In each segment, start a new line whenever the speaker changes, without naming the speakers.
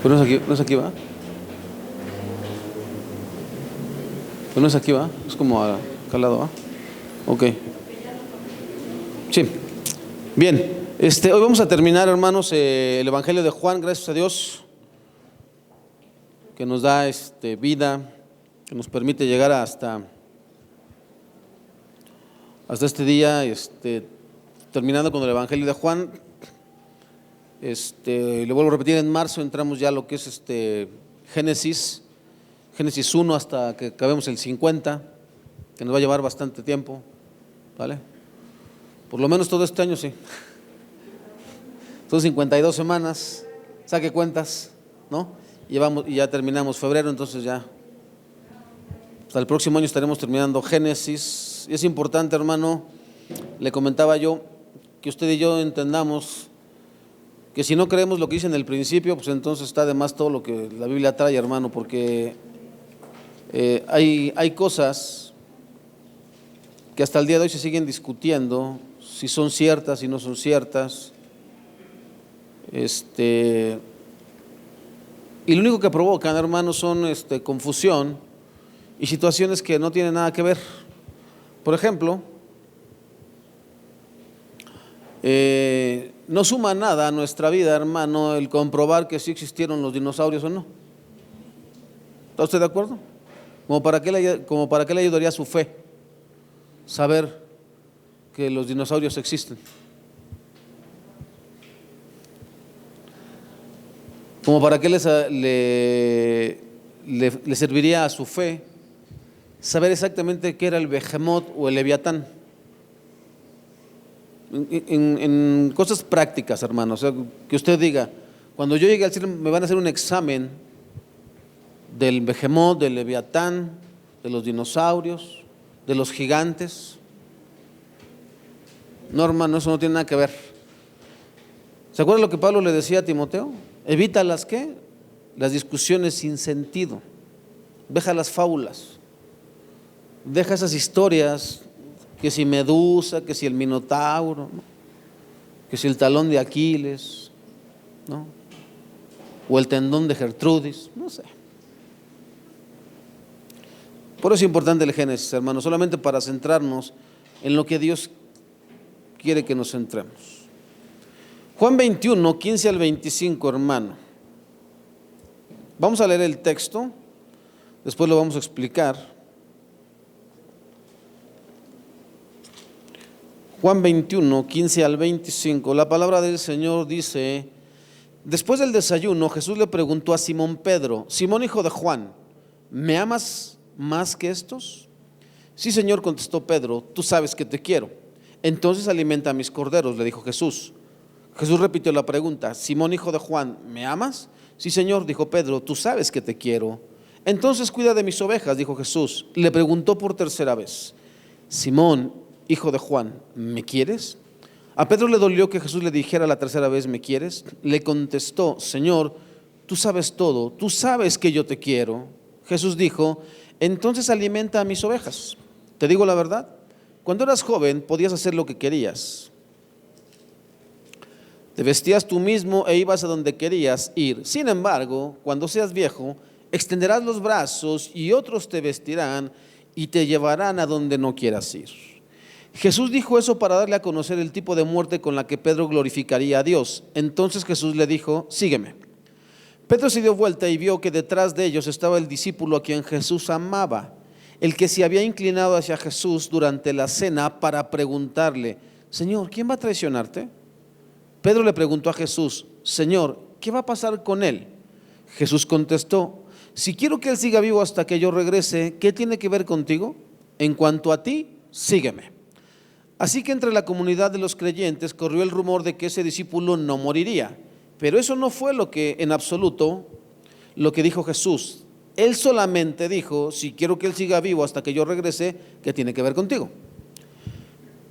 Pero no es aquí, no es aquí, ¿va? Pero no es aquí, ¿va? Es como acá al lado, ¿va? Ok. Sí. Bien. Hoy vamos a terminar, hermanos, el Evangelio de Juan. Gracias a Dios que nos da vida, que nos permite llegar hasta este día, terminando con el Evangelio de Juan. Le vuelvo a repetir, en marzo entramos ya a lo que es Génesis 1 hasta que acabemos el 50, que nos va a llevar bastante tiempo, ¿vale? Por lo menos todo este año, sí. Son 52 semanas, saque cuentas, ¿no? Y ya terminamos febrero, entonces ya hasta el próximo año estaremos terminando Génesis. Y es importante, hermano, le comentaba yo, que usted y yo entendamos que si no creemos lo que dice en el principio, pues entonces está de más todo lo que la Biblia trae, hermano, porque hay cosas que hasta el día de hoy se siguen discutiendo, si son ciertas, si no son ciertas. Y lo único que provocan, hermanos, son confusión y situaciones que no tienen nada que ver. Por ejemplo, no suma nada a nuestra vida, hermano, el comprobar que sí existieron los dinosaurios o no. ¿Está usted de acuerdo? ¿Como para qué le ayudaría a su fe saber que los dinosaurios existen? ¿Como para qué le serviría a su fe saber exactamente qué era el Behemoth o el Leviatán? En cosas prácticas, hermano, o sea, que usted diga, cuando yo llegue al cielo me van a hacer un examen del Behemoth, del Leviatán, de los dinosaurios, de los gigantes. No, hermano, eso no tiene nada que ver. ¿Se acuerda lo que Pablo le decía a Timoteo? Evita las discusiones sin sentido. Deja las fábulas. Deja esas historias, que si Medusa, que si el Minotauro, ¿no? Que si el talón de Aquiles, ¿no? O el tendón de Gertrudis, no sé. Por eso es importante el Génesis, hermano, solamente para centrarnos en lo que Dios quiere que nos centremos. Juan 21, 15 al 25, hermano. Vamos a leer el texto, después lo vamos a explicar. Juan 21, 15 al 25, la palabra del Señor dice: después del desayuno, Jesús le preguntó a Simón Pedro: Simón, hijo de Juan, ¿me amas más que estos? Sí, Señor, contestó Pedro, tú sabes que te quiero. Entonces alimenta a mis corderos, le dijo Jesús. Jesús repitió la pregunta: Simón, hijo de Juan, ¿me amas? Sí, Señor, dijo Pedro, tú sabes que te quiero. Entonces cuida de mis ovejas, dijo Jesús. Le preguntó por tercera vez: Simón, hijo de Juan, ¿me quieres? A Pedro le dolió que Jesús le dijera la tercera vez: ¿me quieres? Le contestó: Señor, tú sabes todo, tú sabes que yo te quiero. Jesús dijo: entonces alimenta a mis ovejas. Te digo la verdad, cuando eras joven podías hacer lo que querías. Te vestías tú mismo e ibas a donde querías ir. Sin embargo, cuando seas viejo, extenderás los brazos y otros te vestirán y te llevarán a donde no quieras ir. Jesús dijo eso para darle a conocer el tipo de muerte con la que Pedro glorificaría a Dios. Entonces Jesús le dijo: sígueme. Pedro se dio vuelta y vio que detrás de ellos estaba el discípulo a quien Jesús amaba, el que se había inclinado hacia Jesús durante la cena para preguntarle: Señor, ¿quién va a traicionarte? Pedro le preguntó a Jesús: Señor, ¿qué va a pasar con él? Jesús contestó: si quiero que él siga vivo hasta que yo regrese, ¿qué tiene que ver contigo? En cuanto a ti, sígueme. Así que entre la comunidad de los creyentes corrió el rumor de que ese discípulo no moriría. Pero eso no fue en absoluto lo que dijo Jesús. Él solamente dijo: si quiero que él siga vivo hasta que yo regrese, ¿qué tiene que ver contigo?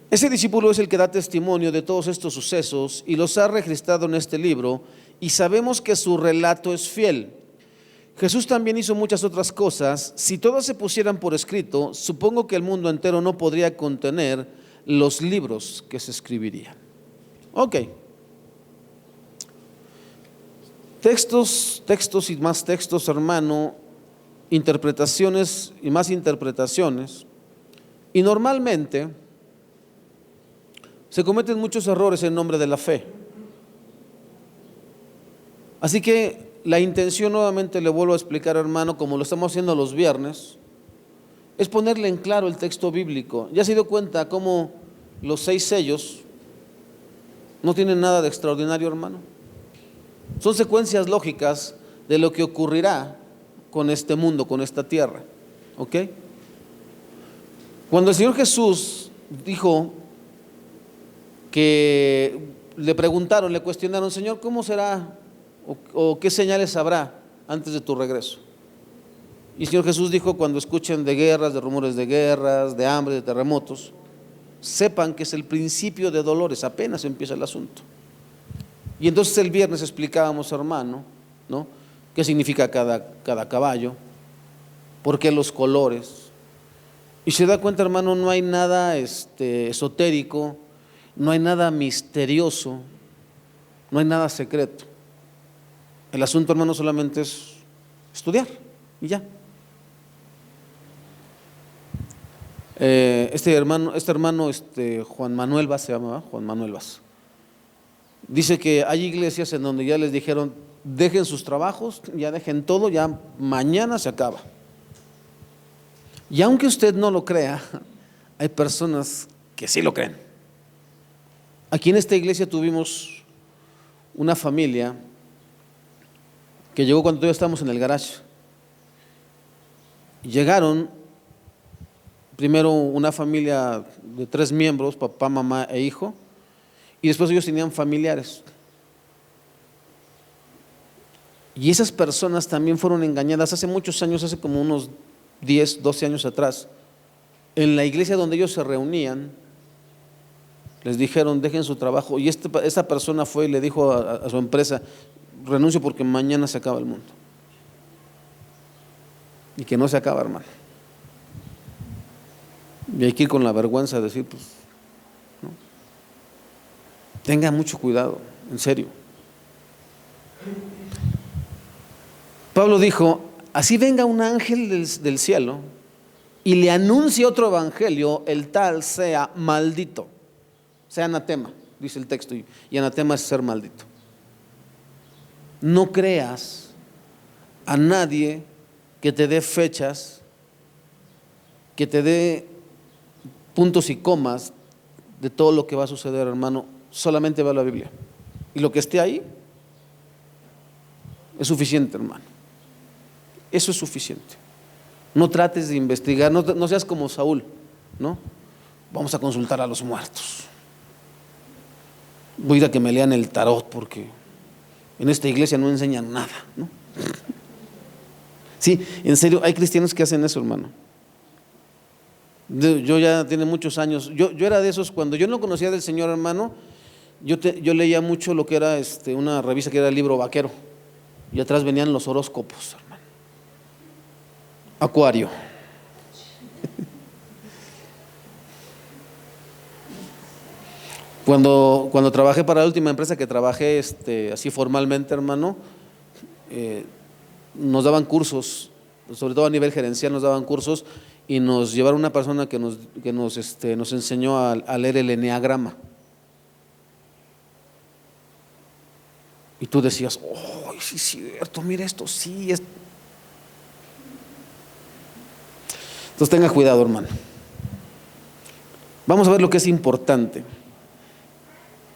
Ese discípulo es el que da testimonio de todos estos sucesos y los ha registrado en este libro, y sabemos que su relato es fiel. Jesús también hizo muchas otras cosas. Si todas se pusieran por escrito, supongo que el mundo entero no podría contener los libros que se escribirían. Ok. Textos y más textos, hermano, interpretaciones y más interpretaciones, y normalmente se cometen muchos errores en nombre de la fe. Así que la intención, nuevamente le vuelvo a explicar, hermano, como lo estamos haciendo los viernes, es ponerle en claro el texto bíblico. ¿Ya se dio cuenta cómo los 6 sellos no tienen nada de extraordinario, hermano? Son secuencias lógicas de lo que ocurrirá con este mundo, con esta tierra. ¿Ok? Cuando el Señor Jesús dijo que le preguntaron, le cuestionaron, Señor, ¿cómo será o qué señales habrá antes de tu regreso? Y el Señor Jesús dijo, cuando escuchen de guerras, de rumores de guerras, de hambre, de terremotos, sepan que es el principio de dolores, apenas empieza el asunto. Y entonces el viernes explicábamos, hermano, ¿no?, qué significa cada caballo, por qué los colores. Y se da cuenta, hermano, no hay nada esotérico, no hay nada misterioso, no hay nada secreto. El asunto, hermano, solamente es estudiar y ya. Este hermano, Juan Manuel Vaz se llama, Juan Manuel Vaz, dice que hay iglesias en donde ya les dijeron, dejen sus trabajos, ya dejen todo, ya mañana se acaba. Y aunque usted no lo crea, hay personas que sí lo creen. Aquí en esta iglesia tuvimos una familia que llegó cuando todavía estábamos en el garage. Llegaron primero una familia de 3 miembros, papá, mamá e hijo, y después ellos tenían familiares. Y esas personas también fueron engañadas hace muchos años, hace como unos 10, 12 años atrás. En la iglesia donde ellos se reunían, les dijeron, dejen su trabajo. Y esta persona fue y le dijo a su empresa, renuncio porque mañana se acaba el mundo. Y que no se acaba, hermano. Y hay que ir con la vergüenza de decir, pues, ¿no? Tenga mucho cuidado, en serio. Pablo dijo, así venga un ángel del cielo y le anuncie otro evangelio, el tal sea maldito, sea anatema, dice el texto, y anatema es ser maldito. No creas a nadie que te dé fechas, que te dé puntos y comas de todo lo que va a suceder, hermano. Solamente va a la Biblia, y lo que esté ahí es suficiente, hermano. Eso es suficiente. No trates de investigar, no seas como Saúl, ¿no? Vamos a consultar a los muertos. Voy a ir a que me lean el tarot porque en esta iglesia no enseñan nada, ¿no? Sí, en serio, hay cristianos que hacen eso, hermano. Yo ya tiene muchos años, yo era de esos, cuando yo no conocía del Señor, hermano, yo leía mucho lo que era una revista que era el Libro Vaquero, y atrás venían los horóscopos, hermano. Acuario. Cuando trabajé para la última empresa que trabajé así formalmente, hermano, nos daban cursos, sobre todo a nivel gerencial nos daban cursos, y nos llevaron una persona que nos enseñó a leer el eneagrama. Y tú decías, oh, sí es cierto, mira esto, sí es. Entonces tenga cuidado, hermano. Vamos a ver lo que es importante.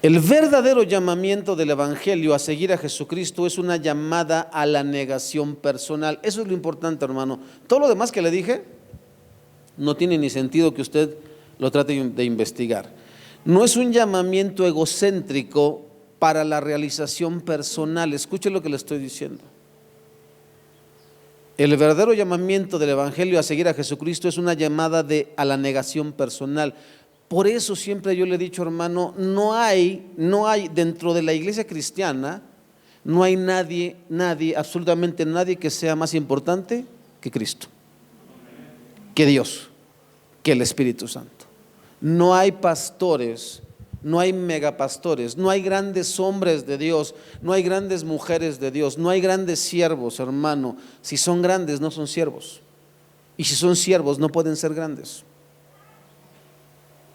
El verdadero llamamiento del evangelio a seguir a Jesucristo es una llamada a la negación personal. Eso es lo importante, hermano. Todo lo demás que le dije no tiene ni sentido que usted lo trate de investigar. No es un llamamiento egocéntrico para la realización personal. Escuche lo que le estoy diciendo. El verdadero llamamiento del evangelio a seguir a Jesucristo es una llamada a la negación personal. Por eso siempre yo le he dicho, hermano, no hay dentro de la iglesia cristiana, no hay nadie, absolutamente nadie que sea más importante que Cristo, que Dios, que el Espíritu Santo. No hay pastores, no hay megapastores, no hay grandes hombres de Dios, no hay grandes mujeres de Dios, no hay grandes siervos, hermano. Si son grandes, no son siervos. Y si son siervos, no pueden ser grandes.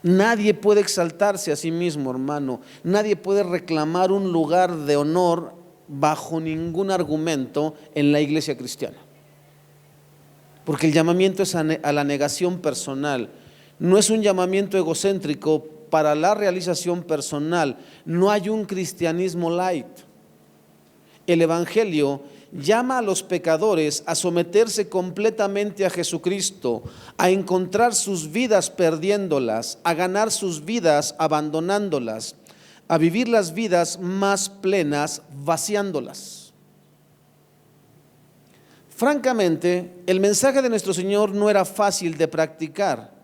Nadie puede exaltarse a sí mismo, hermano. Nadie puede reclamar un lugar de honor bajo ningún argumento en la iglesia cristiana. Porque el llamamiento es a la negación personal. No es un llamamiento egocéntrico para la realización personal. No hay un cristianismo light. El evangelio llama a los pecadores a someterse completamente a Jesucristo, a encontrar sus vidas perdiéndolas, a ganar sus vidas abandonándolas, a vivir las vidas más plenas vaciándolas. Francamente, el mensaje de nuestro Señor no era fácil de practicar.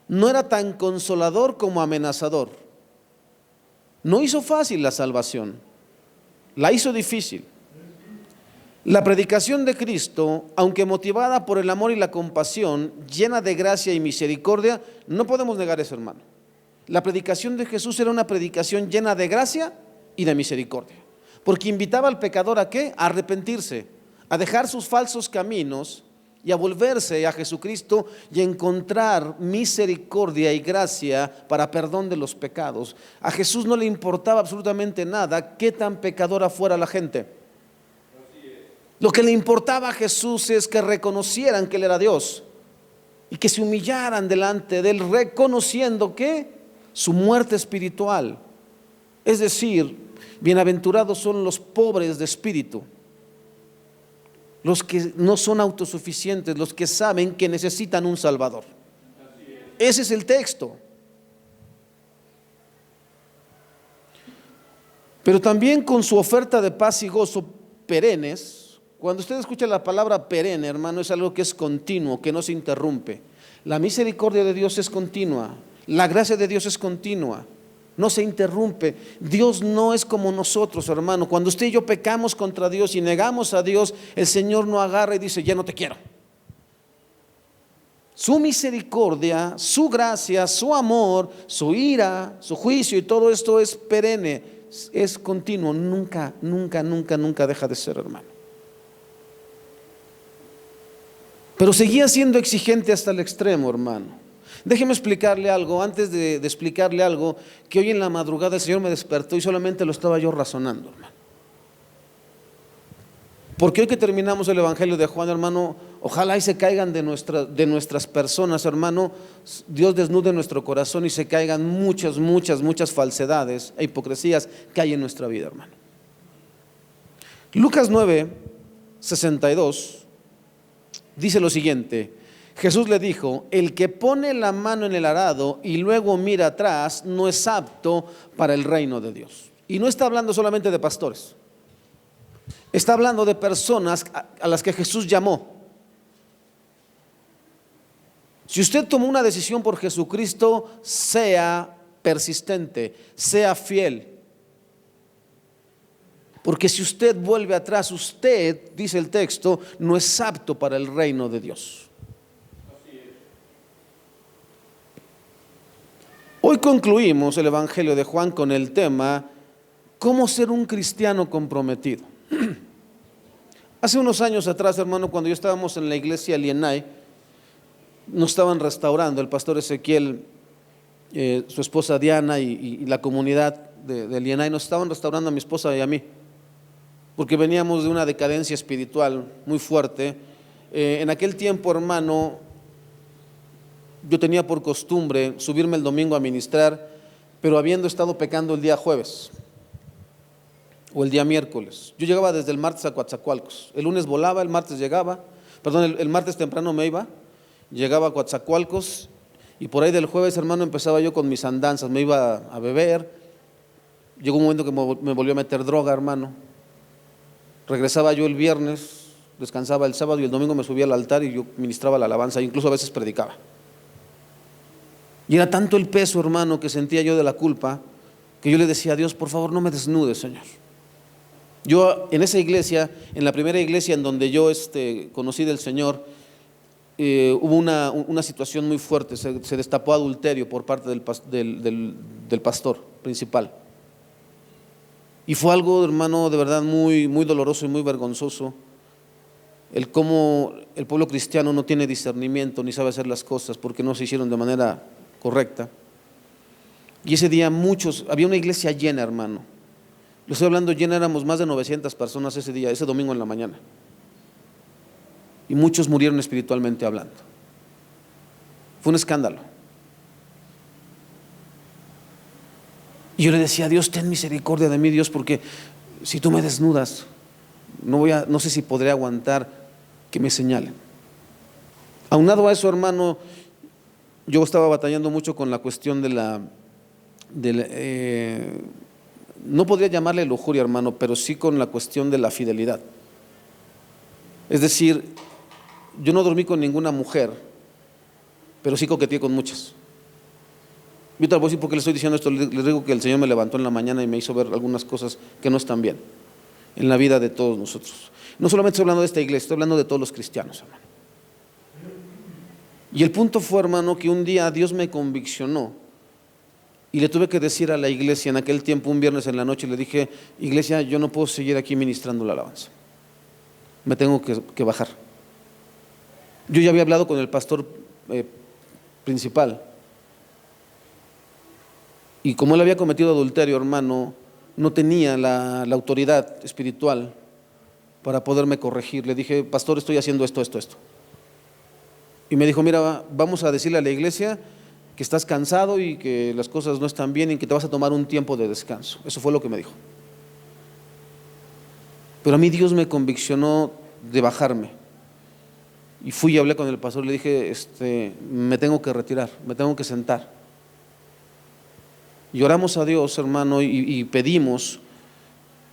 No era tan consolador como amenazador. No hizo fácil la salvación, la hizo difícil. La predicación de Cristo, aunque motivada por el amor y la compasión, llena de gracia y misericordia, no podemos negar eso, hermano. La predicación de Jesús era una predicación llena de gracia y de misericordia, porque invitaba al pecador ¿a qué? A arrepentirse, a dejar sus falsos caminos y a volverse a Jesucristo y a encontrar misericordia y gracia para perdón de los pecados. A Jesús no le importaba absolutamente nada qué tan pecadora fuera la gente. Lo que le importaba a Jesús es que reconocieran que Él era Dios y que se humillaran delante de Él, reconociendo que su muerte espiritual, es decir, bienaventurados son los pobres de espíritu, los que no son autosuficientes, los que saben que necesitan un Salvador. Ese es el texto. Pero también con su oferta de paz y gozo perennes. Cuando usted escucha la palabra perenne, hermano, es algo que es continuo, que no se interrumpe. La misericordia de Dios es continua, la gracia de Dios es continua, no se interrumpe. Dios no es como nosotros, hermano. Cuando usted y yo pecamos contra Dios y negamos a Dios, el Señor no agarra y dice, ya no te quiero. Su misericordia, su gracia, su amor, su ira, su juicio y todo esto es perenne, es continuo, nunca deja de ser, hermano. Pero seguía siendo exigente hasta el extremo, hermano. Déjeme explicarle algo, antes de explicarle algo, que hoy en la madrugada el Señor me despertó y solamente lo estaba yo razonando, hermano. Porque hoy que terminamos el Evangelio de Juan, hermano, ojalá y se caigan de nuestras personas, hermano, Dios desnude nuestro corazón y se caigan muchas falsedades e hipocresías que hay en nuestra vida, hermano. Lucas 9:62 dice lo siguiente: Jesús le dijo, el que pone la mano en el arado y luego mira atrás no es apto para el reino de Dios. Y no está hablando solamente de pastores, está hablando de personas a las que Jesús llamó. Si usted tomó una decisión por Jesucristo, sea persistente, sea fiel. Porque si usted vuelve atrás, usted, dice el texto, no es apto para el reino de Dios. Hoy concluimos el Evangelio de Juan con el tema, ¿cómo ser un cristiano comprometido? Hace unos años atrás, hermano, cuando yo estábamos en la iglesia Lienay, nos estaban restaurando, el pastor Ezequiel, su esposa Diana y la comunidad de Lienay, nos estaban restaurando a mi esposa y a mí, porque veníamos de una decadencia espiritual muy fuerte. En aquel tiempo, hermano, yo tenía por costumbre subirme el domingo a ministrar, pero habiendo estado pecando el día jueves o el día miércoles. Yo llegaba desde el martes a Coatzacoalcos. El lunes volaba, el martes llegaba, el martes temprano me iba, llegaba a Coatzacoalcos y por ahí del jueves, hermano, empezaba yo con mis andanzas, me iba a beber. Llegó un momento que me volvió a meter droga, hermano. Regresaba yo el viernes, descansaba el sábado y el domingo me subía al altar y yo ministraba la alabanza, incluso a veces predicaba. Y era tanto el peso, hermano, que sentía yo de la culpa, que yo le decía a Dios, por favor no me desnudes, Señor. Yo en esa iglesia, en la primera iglesia en donde yo conocí del Señor, hubo una situación muy fuerte, se destapó adulterio por parte del pastor principal. Y fue algo, hermano, de verdad muy, muy doloroso y muy vergonzoso, el cómo el pueblo cristiano no tiene discernimiento ni sabe hacer las cosas porque no se hicieron de manera correcta. Y ese día había una iglesia llena, hermano. Le estoy hablando llena, éramos más de 900 personas ese día, ese domingo en la mañana. Y muchos murieron espiritualmente hablando. Fue un escándalo. Y yo le decía a Dios, ten misericordia de mí, Dios, porque si tú me desnudas, no sé si podré aguantar que me señalen. Aunado a eso, hermano, yo estaba batallando mucho con la cuestión no podría llamarle lujuria, hermano, pero sí con la cuestión de la fidelidad. Es decir, yo no dormí con ninguna mujer, pero sí coqueteé con muchas. Yo te lo voy a decir porque le estoy diciendo esto. Les digo que el Señor me levantó en la mañana y me hizo ver algunas cosas que no están bien en la vida de todos nosotros. No solamente estoy hablando de esta iglesia, estoy hablando de todos los cristianos, hermano. Y el punto fue, hermano, que un día Dios me conviccionó y le tuve que decir a la iglesia en aquel tiempo, un viernes en la noche, le dije: iglesia, yo no puedo seguir aquí ministrando la alabanza, me tengo que bajar. Yo ya había hablado con el pastor principal, y como él había cometido adulterio, hermano, no tenía la autoridad espiritual para poderme corregir. Le dije: pastor, estoy haciendo esto. Y me dijo: mira, vamos a decirle a la iglesia que estás cansado y que las cosas no están bien y que te vas a tomar un tiempo de descanso. Eso fue lo que me dijo. Pero a mí Dios me conviccionó de bajarme. Y fui y hablé con el pastor y le dije: me tengo que retirar, me tengo que sentar. Y oramos a Dios, hermano, y pedimos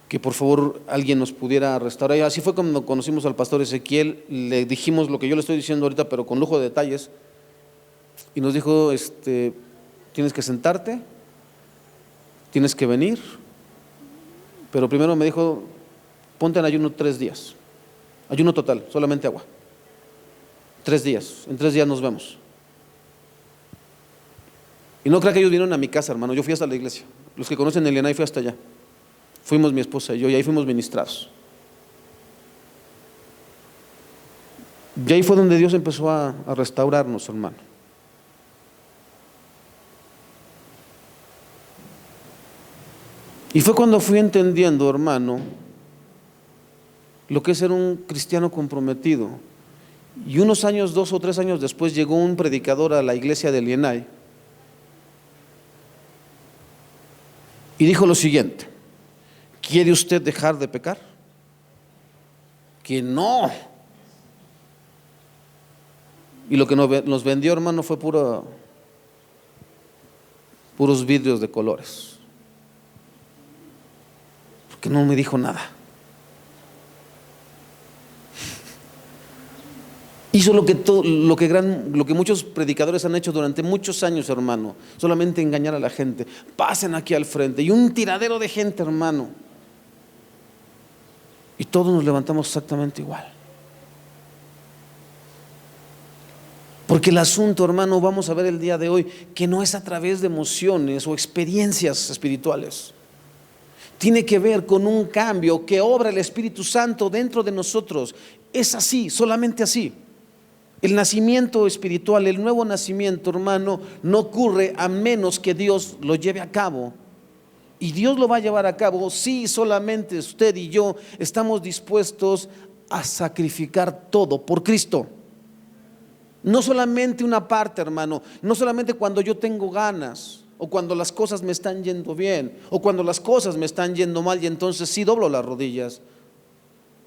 que por favor alguien nos pudiera restaurar. Y así fue cuando conocimos al pastor Ezequiel. Le dijimos lo que yo le estoy diciendo ahorita, pero con lujo de detalles. Y nos dijo: tienes que sentarte, tienes que venir, pero primero me dijo: ponte en ayuno 3 días, ayuno total, solamente agua, 3 días, en 3 días nos vemos. Y no crea que ellos vinieron a mi casa, hermano, yo fui hasta la iglesia. Los que conocen el IENAI, fui hasta allá. Fuimos mi esposa y yo, y ahí fuimos ministrados. Y ahí fue donde Dios empezó a restaurarnos, hermano. Y fue cuando fui entendiendo, hermano, lo que es ser un cristiano comprometido. Y unos años, 2 o 3 años después, llegó un predicador a la iglesia del IENAI y dijo lo siguiente: ¿quiere usted dejar de pecar? Que no. Y lo que nos vendió, hermano, fue puros vidrios de colores, porque no me dijo nada. Hizo lo que muchos predicadores han hecho durante muchos años, hermano: solamente engañar a la gente. Pasen aquí al frente, y un tiradero de gente, hermano, y todos nos levantamos exactamente igual. Porque el asunto, hermano, vamos a ver el día de hoy, que no es a través de emociones o experiencias espirituales. Tiene que ver con un cambio que obra el Espíritu Santo dentro de nosotros. Es así, solamente así. El nacimiento espiritual, el nuevo nacimiento, hermano, no ocurre a menos que Dios lo lleve a cabo. Y Dios lo va a llevar a cabo si solamente usted y yo estamos dispuestos a sacrificar todo por Cristo. No solamente una parte, hermano, no solamente cuando yo tengo ganas, o cuando las cosas me están yendo bien, o cuando las cosas me están yendo mal, y entonces sí doblo las rodillas.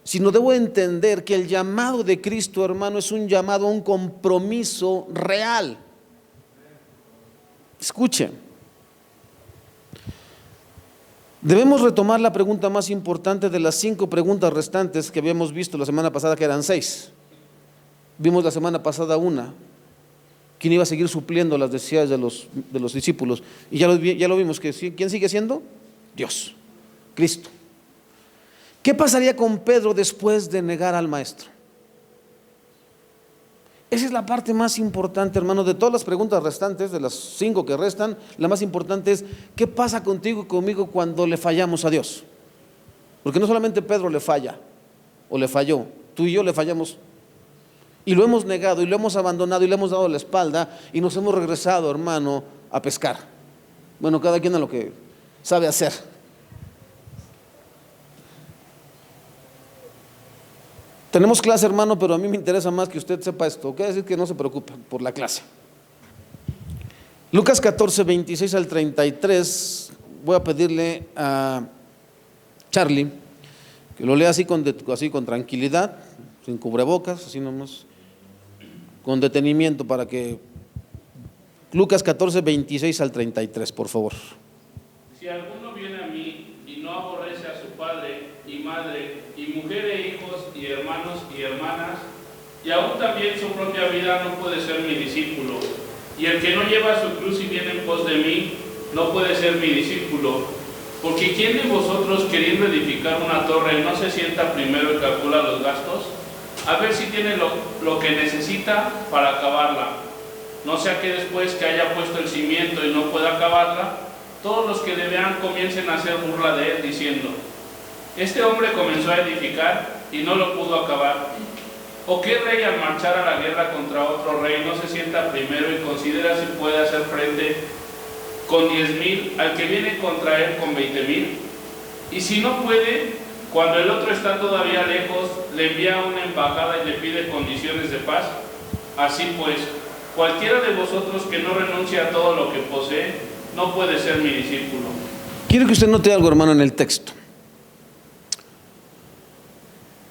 Sino debo entender que el llamado de Cristo, hermano, es un llamado a un compromiso real. Escuchen, debemos retomar la pregunta más importante de las 5 preguntas restantes que habíamos visto la semana pasada, que eran 6. Vimos la semana pasada una: ¿quién iba a seguir supliendo las necesidades de los discípulos? Y ya lo vimos, que ¿quién sigue siendo? Dios, Cristo. ¿Qué pasaría con Pedro después de negar al maestro? Esa es la parte más importante, hermano, de todas las preguntas restantes, de las 5 que restan. La más importante es: ¿qué pasa contigo y conmigo cuando le fallamos a Dios? Porque no solamente Pedro le falla o le falló, tú y yo le fallamos y lo hemos negado y lo hemos abandonado y le hemos dado la espalda y nos hemos regresado, hermano, a pescar. Bueno, cada quien a lo que sabe hacer. Tenemos clase, hermano, pero a mí me interesa más que usted sepa esto. Quiere decir que no se preocupe por la clase. Lucas 14, 26 al 33. Voy a pedirle a Charlie que lo lea así con tranquilidad, sin cubrebocas, así nomás, con detenimiento, para que Lucas 14, 26 al 33, por favor.
Si alguno viene a mí y no aborrece a su padre y madre y mujer e hijos y hermanos y hermanas, y aún también su propia vida, no puede ser mi discípulo. Y el que no lleva su cruz y viene en pos de mí, no puede ser mi discípulo. Porque ¿quién de vosotros, queriendo edificar una torre, no se sienta primero y calcula los gastos? A ver si tiene lo que necesita para acabarla. No sea que después que haya puesto el cimiento y no pueda acabarla, todos los que le vean comiencen a hacer burla de él, diciendo: este hombre comenzó a edificar y no lo pudo acabar. ¿O qué rey, al marchar a la guerra contra otro rey, no se sienta primero y considera si puede hacer frente con 10,000 al que viene contra él con 20,000? Y si no puede, cuando el otro está todavía lejos, le envía una embajada y le pide condiciones de paz. Así pues, cualquiera de vosotros que no renuncie a todo lo que posee, no puede ser mi discípulo.
Quiero que usted note algo, hermano, en el texto.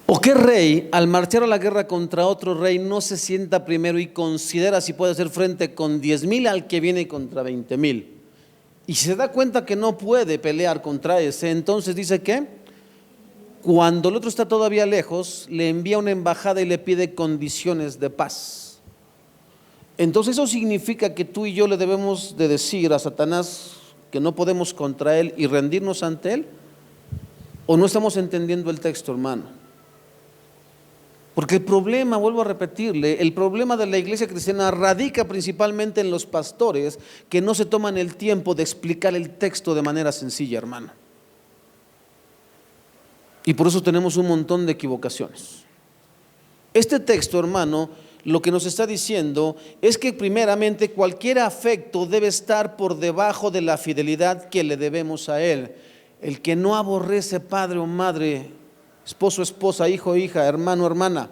¿O qué rey, al marchar a la guerra contra otro rey, no se sienta primero y considera si puede hacer frente con 10,000 al que viene contra 20,000? Y se da cuenta que no puede pelear contra ese, entonces dice que cuando el otro está todavía lejos, le envía una embajada y le pide condiciones de paz. Entonces eso significa que tú y yo le debemos de decir a Satanás que no podemos contra él y rendirnos ante él. ¿O no estamos entendiendo el texto, hermano? Porque el problema, vuelvo a repetirle, el problema de la iglesia cristiana radica principalmente en los pastores que no se toman el tiempo de explicar el texto de manera sencilla, hermano. Y por eso tenemos un montón de equivocaciones. Este texto, hermano, lo que nos está diciendo es que primeramente cualquier afecto debe estar por debajo de la fidelidad que le debemos a Él. El que no aborrece padre o madre, esposo, esposa, hijo, hija, hermano, hermana.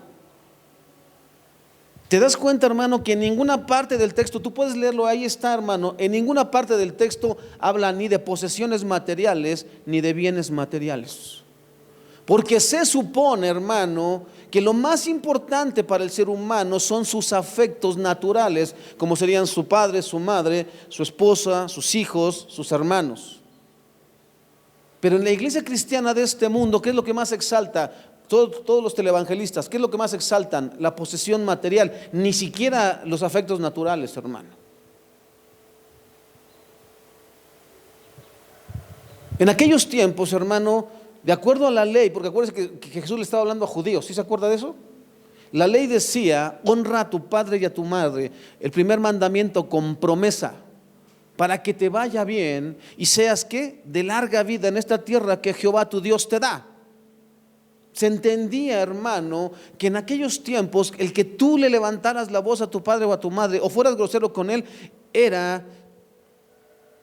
¿Te das cuenta, hermano, que en ninguna parte del texto, tú puedes leerlo, ahí está, hermano, en ninguna parte del texto habla ni de posesiones materiales ni de bienes materiales? Porque se supone, hermano, que lo más importante para el ser humano son sus afectos naturales, como serían su padre, su madre, su esposa, sus hijos, sus hermanos. Pero en la iglesia cristiana de este mundo, ¿qué es lo que más exalta? Todos los televangelistas, ¿qué es lo que más exaltan? La posesión material, ni siquiera los afectos naturales, hermano. En aquellos tiempos, hermano, de acuerdo a la ley, porque acuérdense que Jesús le estaba hablando a judíos, ¿sí se acuerda de eso? La ley decía: honra a tu padre y a tu madre, el primer mandamiento con promesa, para que te vaya bien y seas ¿qué? De larga vida en esta tierra que Jehová tu Dios te da. Se entendía, hermano, que en aquellos tiempos el que tú le levantaras la voz a tu padre o a tu madre o fueras grosero con él era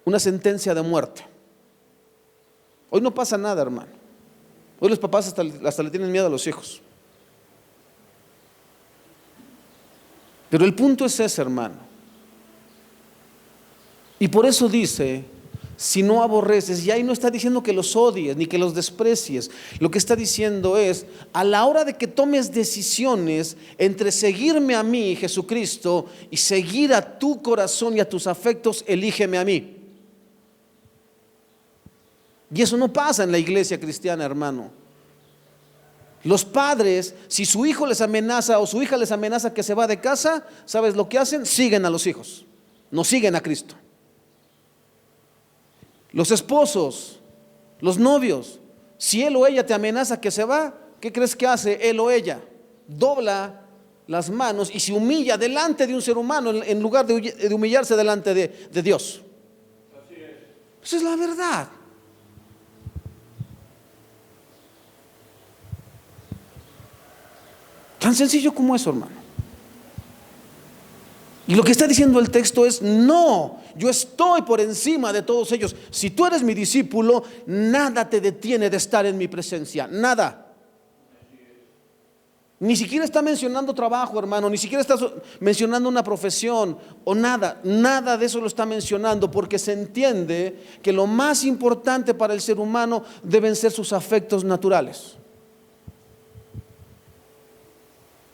una sentencia de muerte. Hoy no pasa nada, hermano. Hoy los papás hasta le tienen miedo a los hijos. Pero el punto es ese, hermano. Y por eso dice: si no aborreces, y ahí no está diciendo que los odies ni que los desprecies. Lo que está diciendo es: a la hora de que tomes decisiones entre seguirme a mí, Jesucristo, y seguir a tu corazón y a tus afectos, elígeme a mí. Y eso no pasa en la iglesia cristiana, hermano. Los padres, si su hijo les amenaza o su hija les amenaza que se va de casa, ¿sabes lo que hacen? Siguen a los hijos, no siguen a Cristo. Los esposos, los novios, si él o ella te amenaza que se va, ¿qué crees que hace él o ella? Dobla las manos y se humilla delante de un ser humano en lugar de humillarse delante de Dios.
Así es.
Esa es la verdad. Tan sencillo como eso, hermano. Y lo que está diciendo el texto es: no, yo estoy por encima de todos ellos. Si tú eres mi discípulo, nada te detiene de estar en mi presencia, nada. Ni siquiera está mencionando trabajo, hermano, ni siquiera está mencionando una profesión o nada, nada de eso lo está mencionando, porque se entiende que lo más importante para el ser humano deben ser sus afectos naturales.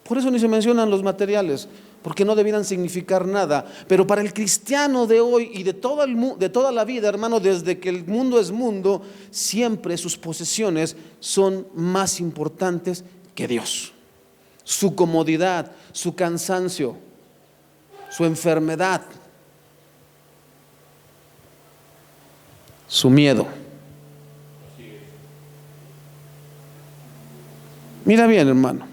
Por eso ni se mencionan los materiales, porque no debieran significar nada. Pero para el cristiano de hoy y de toda la vida, hermano, desde que el mundo es mundo, siempre sus posesiones son más importantes que Dios. Su comodidad, su cansancio, su enfermedad, su miedo. Mira bien, hermano.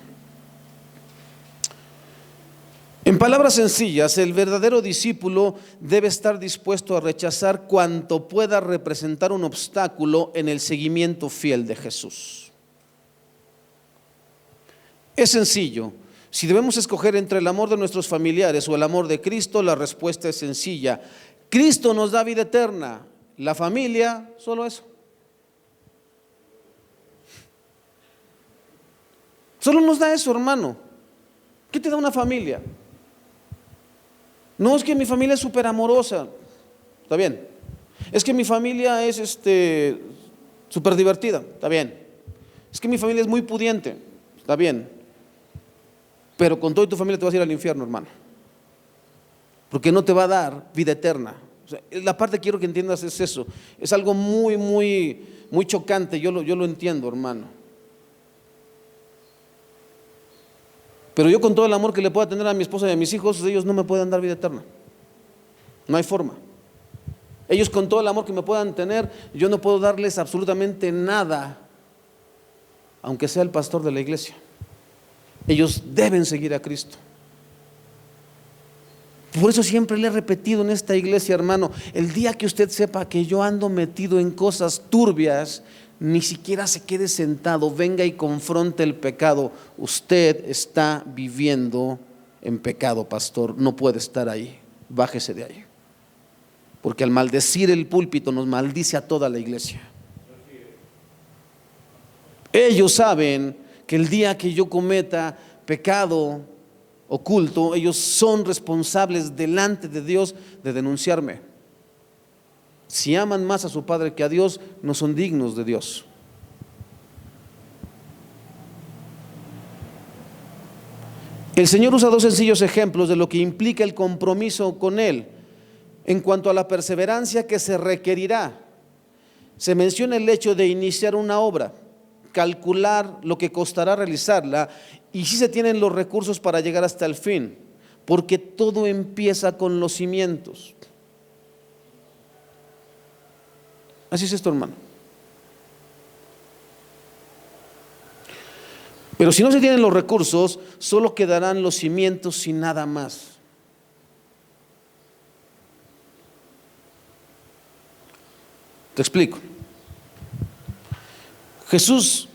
En palabras sencillas, el verdadero discípulo debe estar dispuesto a rechazar cuanto pueda representar un obstáculo en el seguimiento fiel de Jesús. Es sencillo. Si debemos escoger entre el amor de nuestros familiares o el amor de Cristo, la respuesta es sencilla. Cristo nos da vida eterna, la familia, solo eso. Solo nos da eso, hermano. ¿Qué te da una familia? No es que mi familia es súper amorosa, está bien. Es que mi familia es súper divertida, está bien. Es que mi familia es muy pudiente, está bien. Pero con todo y tu familia te vas a ir al infierno, hermano, porque no te va a dar vida eterna. O sea, la parte que quiero que entiendas es eso. Es algo muy, muy, muy chocante, yo lo entiendo, hermano. Pero yo, con todo el amor que le pueda tener a mi esposa y a mis hijos, ellos no me pueden dar vida eterna. No hay forma. Ellos, con todo el amor que me puedan tener, yo no puedo darles absolutamente nada, aunque sea el pastor de la iglesia. Ellos deben seguir a Cristo. Por eso siempre le he repetido en esta iglesia, hermano, el día que usted sepa que yo ando metido en cosas turbias, ni siquiera se quede sentado, venga y confronte el pecado. Usted está viviendo en pecado, pastor, no puede estar ahí, bájese de ahí. Porque al maldecir el púlpito nos maldice a toda la iglesia. Ellos saben que el día que yo cometa pecado oculto, ellos son responsables delante de Dios de denunciarme. Si aman más a su padre que a Dios, no son dignos de Dios. El Señor usa dos sencillos ejemplos de lo que implica el compromiso con Él. En cuanto a la perseverancia que se requerirá, se menciona el hecho de iniciar una obra, calcular lo que costará realizarla y si se tienen los recursos para llegar hasta el fin, porque todo empieza con los cimientos. Así es esto, hermano. Pero si no se tienen los recursos, solo quedarán los cimientos y nada más. Te explico. Jesús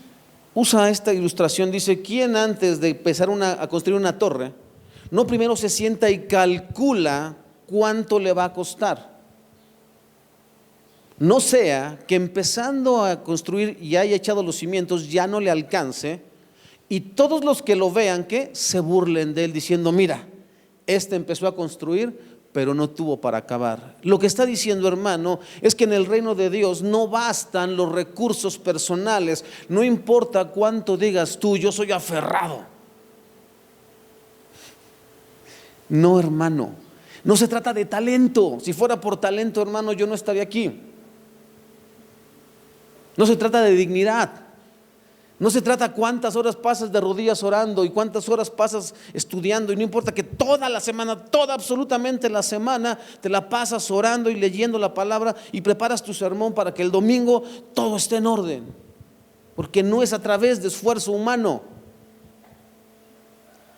usa esta ilustración, dice: ¿quién antes de empezar a construir una torre, no primero se sienta y calcula cuánto le va a costar? No sea que empezando a construir y haya echado los cimientos ya no le alcance y todos los que lo vean que se burlen de él diciendo: mira, empezó a construir pero no tuvo para acabar. Lo que está diciendo, hermano, es que en el reino de Dios no bastan los recursos personales. No importa cuánto digas tú, yo soy aferrado. No, hermano, no se trata de talento. Si fuera por talento, hermano, yo no estaría aquí. No se trata de dignidad. No se trata cuántas horas pasas de rodillas orando y cuántas horas pasas estudiando, y no importa que toda la semana, absolutamente la semana, te la pasas orando y leyendo la palabra y preparas tu sermón para que el domingo todo esté en orden, porque no es a través de esfuerzo humano.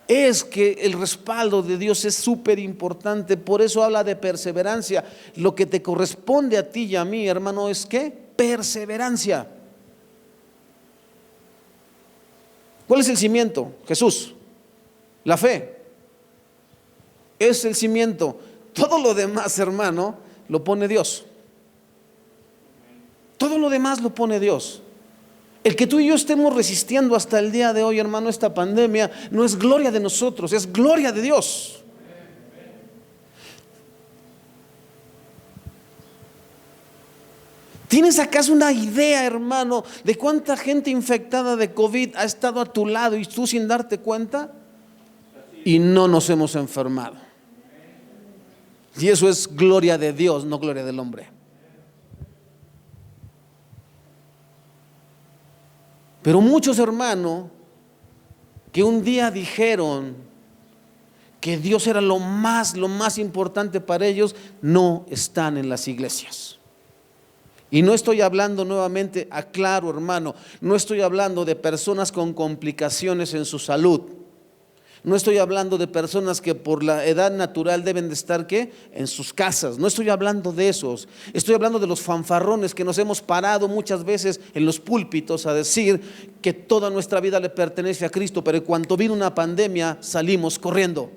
es que el respaldo de Dios es súper importante. Por eso habla de perseverancia. Lo que te corresponde a ti y a mí, hermano, es ¿qué? Perseverancia. ¿Cuál es el cimiento? Jesús. La fe. Es el cimiento. Todo lo demás, hermano, lo pone Dios. Todo lo demás lo pone Dios. El que tú y yo estemos resistiendo hasta el día de hoy, hermano, esta pandemia, no es gloria de nosotros, es gloria de Dios. ¿Tienes acaso una idea, hermano, de cuánta gente infectada de COVID ha estado a tu lado y tú sin darte cuenta? Y no nos hemos enfermado. Y eso es gloria de Dios, no gloria del hombre. Pero muchos, hermanos, que un día dijeron que Dios era lo más importante para ellos, no están en las iglesias. Y no estoy hablando nuevamente, aclaro, hermano, no estoy hablando de personas con complicaciones en su salud. No estoy hablando de personas que por la edad natural deben de estar ¿qué? En sus casas. No estoy hablando de esos. Estoy hablando de los fanfarrones que nos hemos parado muchas veces en los púlpitos a decir que toda nuestra vida le pertenece a Cristo, pero cuando vino una pandemia salimos corriendo.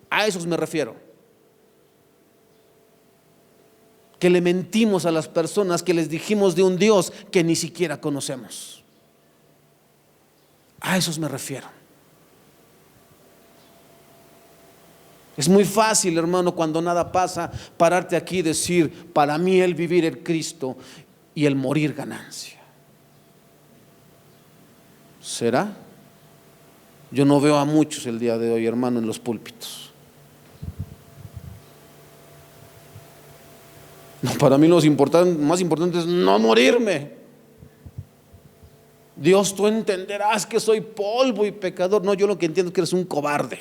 A esos me refiero. Que le mentimos a las personas, que les dijimos de un Dios que ni siquiera conocemos. A esos me refiero. Es muy fácil, hermano, cuando nada pasa, pararte aquí y decir, para mí el vivir es Cristo y el morir ganancia. ¿Será? Yo no veo a muchos el día de hoy, hermano, en los púlpitos. No, para mí lo más importante es no morirme. Dios, tú entenderás que soy polvo y pecador. No, yo lo que entiendo es que eres un cobarde.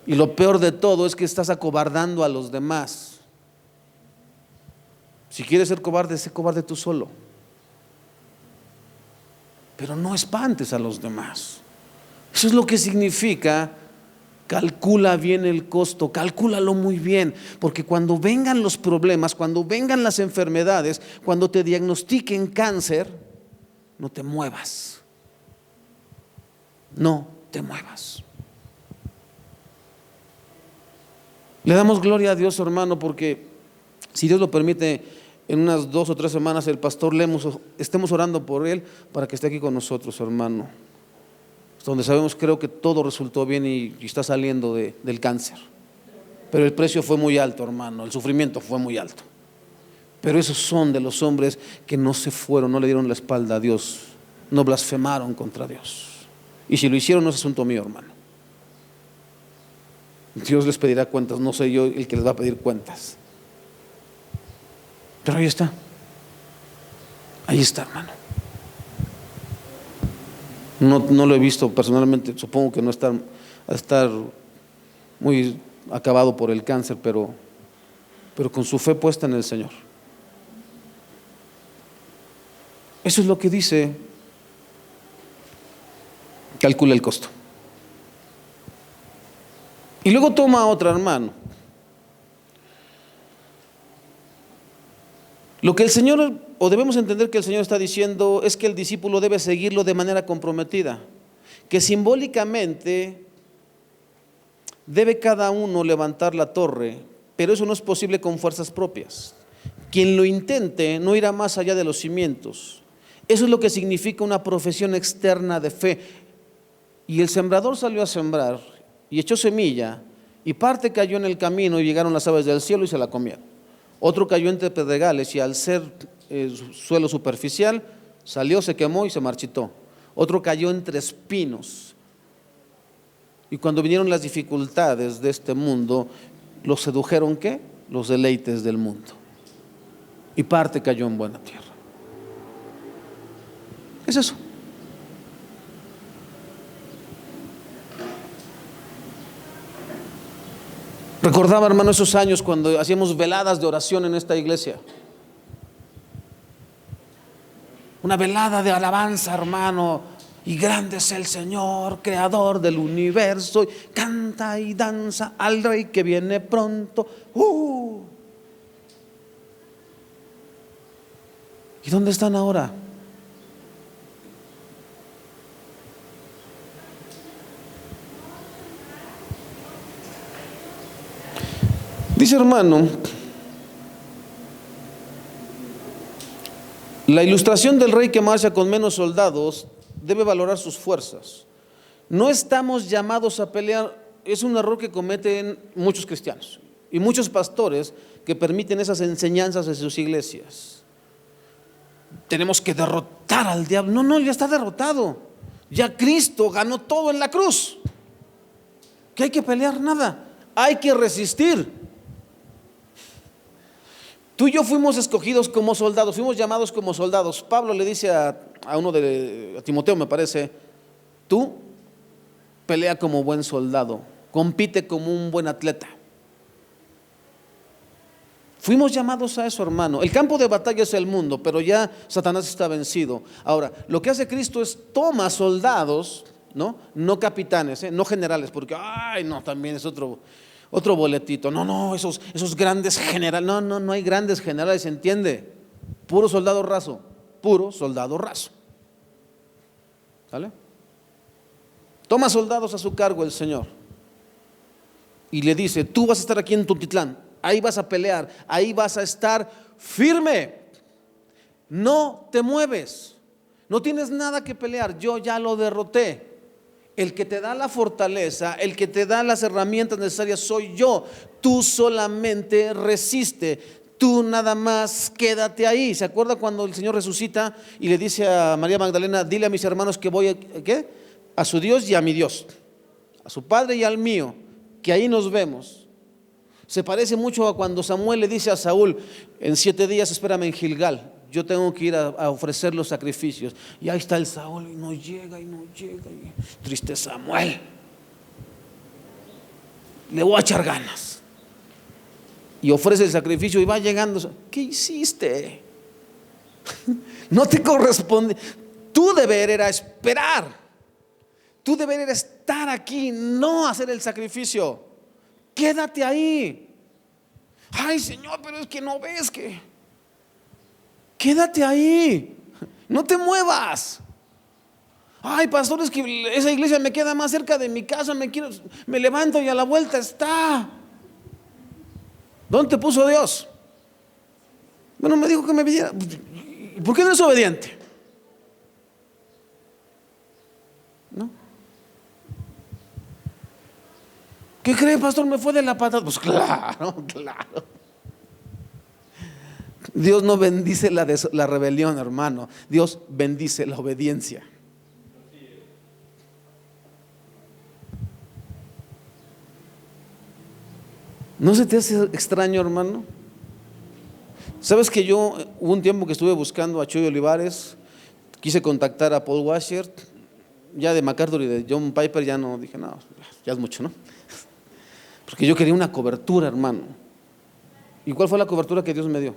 Y lo peor de todo es que estás acobardando a los demás. Si quieres ser cobarde, sé cobarde tú solo. Pero no espantes a los demás. Eso es lo que significa: calcula bien el costo, calcúlalo muy bien, porque cuando vengan los problemas, cuando vengan las enfermedades, cuando te diagnostiquen cáncer, no te muevas. No te muevas. Le damos gloria a Dios, hermano, porque si Dios lo permite, en unas 2 o 3 semanas el pastor Lemos, estemos orando por él para que esté aquí con nosotros, hermano. Hasta donde sabemos, creo que todo resultó bien y está saliendo del cáncer. Pero el precio fue muy alto, hermano, el sufrimiento fue muy alto. Pero esos son de los hombres que no se fueron, no le dieron la espalda a Dios, no blasfemaron contra Dios. Y si lo hicieron, no es asunto mío, hermano. Dios les pedirá cuentas, no soy yo el que les va a pedir cuentas. Pero ahí está, hermano. No lo he visto personalmente, supongo que no está a estar muy acabado por el cáncer, pero con su fe puesta en el Señor. Eso es lo que dice: calcula el costo. Y luego toma otra, hermano. Lo que el Señor, o debemos entender que el Señor está diciendo, es que el discípulo debe seguirlo de manera comprometida, que simbólicamente debe cada uno levantar la torre, pero eso no es posible con fuerzas propias. Quien lo intente no irá más allá de los cimientos. Eso es lo que significa una profesión externa de fe. Y el sembrador salió a sembrar y echó semilla, y parte cayó en el camino y llegaron las aves del cielo y se la comieron. Otro cayó entre pedregales y al ser suelo superficial salió, se quemó y se marchitó. Otro cayó entre espinos, y cuando vinieron las dificultades de este mundo, los sedujeron ¿qué? Los deleites del mundo, y parte cayó en buena tierra. Es eso. Recordaba, hermano, esos años cuando hacíamos veladas de oración en esta iglesia. Una velada de alabanza, hermano. Y grande es el Señor, creador del universo. Y canta y danza al Rey que viene pronto. ¿Y dónde están ahora? Dice, hermano, la ilustración del rey que marcha con menos soldados debe valorar sus fuerzas. No estamos llamados a pelear. Es un error que cometen muchos cristianos y muchos pastores que permiten esas enseñanzas en sus iglesias. Tenemos que derrotar al diablo. No, ya está derrotado. Ya Cristo ganó todo en la cruz. ¿Qué hay que pelear? Nada. Hay que resistir. Tú y yo fuimos escogidos como soldados, fuimos llamados como soldados. Pablo le dice a Timoteo, me parece, tú pelea como buen soldado, compite como un buen atleta. Fuimos llamados a eso, hermano. El campo de batalla es el mundo, pero ya Satanás está vencido. Ahora, lo que hace Cristo es toma soldados, no capitanes, no generales, porque también es otro boletito. No, esos grandes generales. No hay grandes generales, ¿entiende? Puro soldado raso. ¿Sale? Toma soldados a su cargo el Señor y le dice, tú vas a estar aquí en Tultitlán, ahí vas a pelear, ahí vas a estar firme, no te mueves, no tienes nada que pelear, yo ya lo derroté. El que te da la fortaleza, el que te da las herramientas necesarias soy yo. Tú solamente resiste, tú nada más quédate ahí. ¿Se acuerda cuando el Señor resucita y le dice a María Magdalena, dile a mis hermanos que voy a su Dios y a mi Dios, a su Padre y al mío, que ahí nos vemos? Se parece mucho a cuando Samuel le dice a Saúl, en 7 días espérame en Gilgal, yo tengo que ir a ofrecer los sacrificios. Y ahí está el Saúl y no llega. Y triste Samuel, le voy a echar ganas. Y ofrece el sacrificio y va llegando. ¿Qué hiciste? No te corresponde. Tu deber era esperar. Tu deber era estar aquí, no hacer el sacrificio. Quédate ahí. Ay, Señor, pero es que no ves que... Quédate ahí, no te muevas. Ay, pastor, es que esa iglesia me queda más cerca de mi casa, me levanto y a la vuelta está. ¿Dónde te puso Dios? Bueno, me dijo que me viera. ¿Por qué no es obediente? ¿No? ¿Qué cree, pastor? Me fue de la patada. Pues claro. Dios no bendice la rebelión, hermano. Dios bendice la obediencia. ¿No se te hace extraño, hermano? ¿Sabes que yo hubo un tiempo que estuve buscando a Chuy Olivares? Quise contactar a Paul Washer. Ya de MacArthur y de John Piper ya no, dije, no, ya es mucho, ¿no? Porque yo quería una cobertura, hermano. ¿Y cuál fue la cobertura que Dios me dio?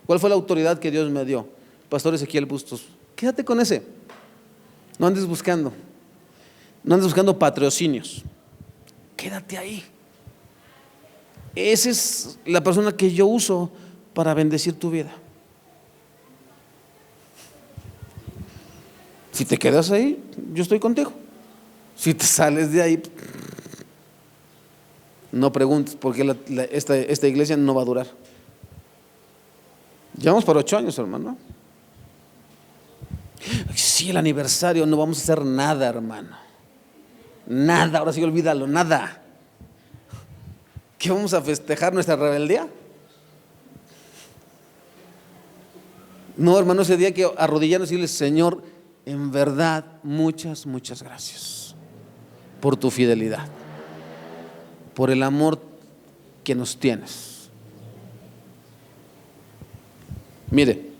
¿Cuál fue la autoridad que Dios me dio? Pastor Ezequiel Bustos. Quédate con ese. No andes buscando patrocinios. Quédate ahí. Esa es la persona que yo uso para bendecir tu vida. Si te quedas ahí, yo estoy contigo. Si te sales de ahí, no preguntes, porque esta iglesia no va a durar. Llevamos para 8 años, hermano. Sí, el aniversario, no vamos a hacer nada, hermano. Nada, ahora sí olvídalo, nada. ¿Qué vamos a festejar, nuestra rebeldía? No, hermano, ese día que arrodillarnos y decirle, Señor, en verdad, muchas gracias por tu fidelidad, por el amor que nos tienes. Mire,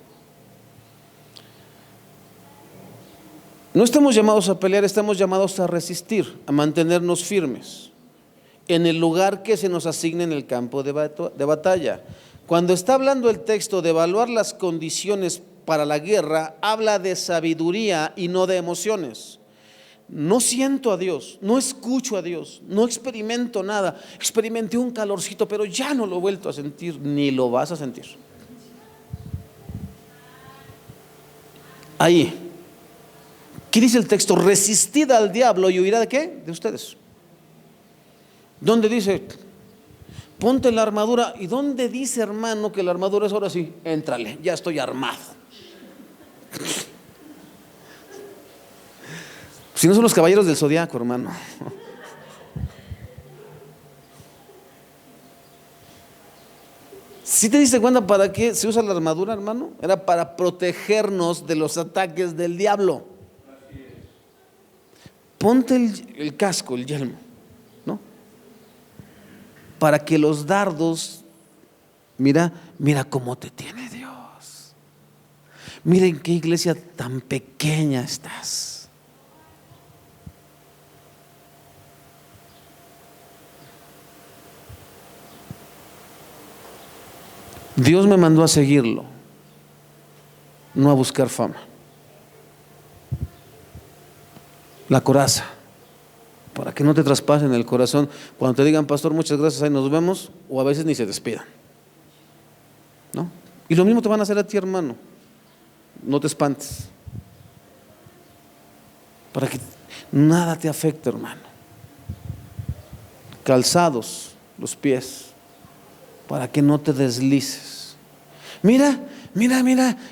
no estamos llamados a pelear, estamos llamados a resistir, a mantenernos firmes en el lugar que se nos asigne en el campo de batalla. Cuando está hablando el texto de evaluar las condiciones para la guerra, habla de sabiduría y no de emociones. no siento a Dios, no escucho a Dios, no experimento nada. Experimenté un calorcito, pero ya no lo he vuelto a sentir, ni lo vas a sentir. Ahí, ¿qué dice el texto? Resistid al diablo y huirá ¿de qué? De ustedes. ¿Dónde dice? Ponte la armadura. ¿Y dónde dice, hermano, que la armadura es ahora sí? Éntrale, ya estoy armado. Si no son los caballeros del zodiaco, hermano. ¿Sí te diste cuenta para qué se usa la armadura, hermano? Era para protegernos de los ataques del diablo. Ponte el casco, el yelmo, ¿no? Para que los dardos, mira cómo te tiene Dios. Mira en qué iglesia tan pequeña estás. Dios me mandó a seguirlo, no a buscar fama. La coraza, para que no te traspasen el corazón cuando te digan, pastor, muchas gracias, ahí nos vemos, o a veces ni se despidan, ¿no? Y lo mismo te van a hacer a ti, hermano. No te espantes, para que nada te afecte, hermano. Calzados los pies, para que no te deslices. Mira,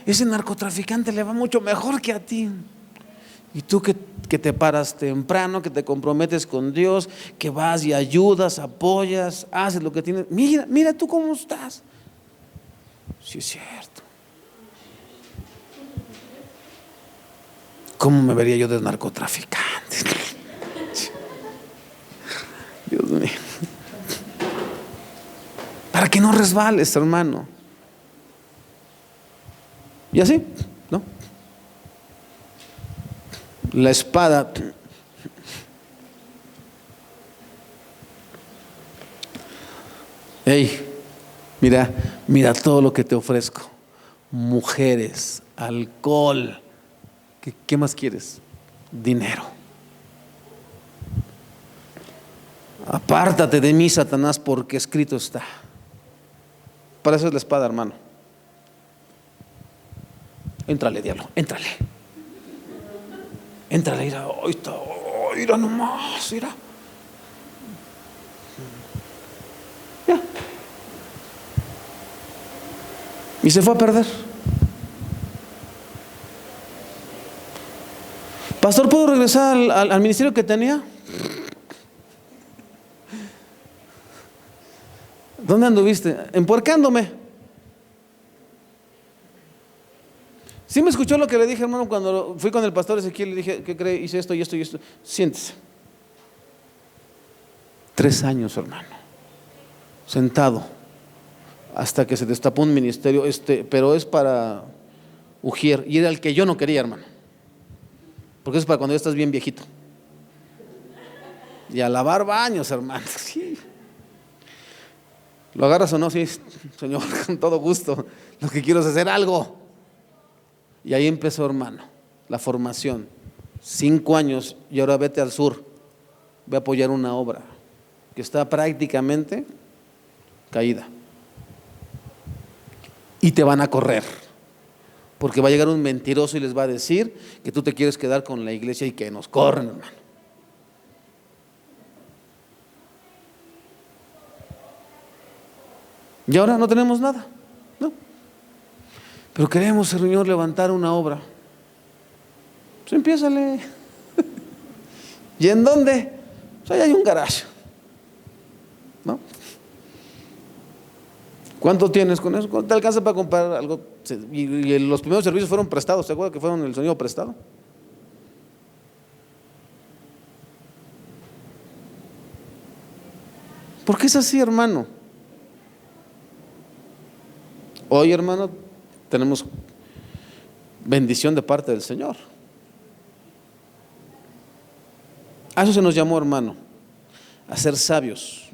ese narcotraficante le va mucho mejor que a ti. Y tú que te paras temprano, que te comprometes con Dios, que vas y ayudas, apoyas, haces lo que tienes. Mira tú cómo estás. Sí, es cierto. ¿Cómo me vería yo de narcotraficante? Dios mío. Para que no resbales, hermano. Y así, ¿no? La espada. Hey, mira todo lo que te ofrezco. Mujeres, alcohol. ¿Qué más quieres? Dinero. Apártate de mí, Satanás, porque escrito está. Para eso es la espada, hermano. Éntrale, diablo, éntrale. Éntrale, mira nomás, mira. Ya. Y se fue a perder. Pastor, ¿puedo regresar al ministerio que tenía? ¿Dónde anduviste? Empuercándome. ¿Sí me escuchó lo que le dije, hermano, cuando fui con el pastor Ezequiel? Le dije, ¿qué cree? Hice esto y esto y esto. Siéntese. 3 años, hermano, sentado, hasta que se destapó un ministerio, pero es para Ujier, y era el que yo no quería, hermano, porque es para cuando ya estás bien viejito. Y a lavar baños, hermano. Sí. ¿Lo agarras o no? Sí, Señor, con todo gusto. Lo que quiero es hacer algo. Y ahí empezó, hermano, la formación. 5 años y ahora vete al sur. Ve a apoyar una obra que está prácticamente caída. Y te van a correr. Porque va a llegar un mentiroso y les va a decir que tú te quieres quedar con la iglesia y que nos corren, hermano. Y ahora no tenemos nada, ¿no? Pero queremos, Señor, levantar una obra. Pues empiézale. ¿Y en dónde? Pues ahí hay un garaje, ¿no? ¿Cuánto tienes con eso? ¿Cuánto te alcanza para comprar algo? Y los primeros servicios fueron prestados. ¿Se acuerdan que fueron el sonido prestado? ¿Por qué es así, hermano? Hoy, hermano, tenemos bendición de parte del Señor. A eso se nos llamó, hermano, a ser sabios,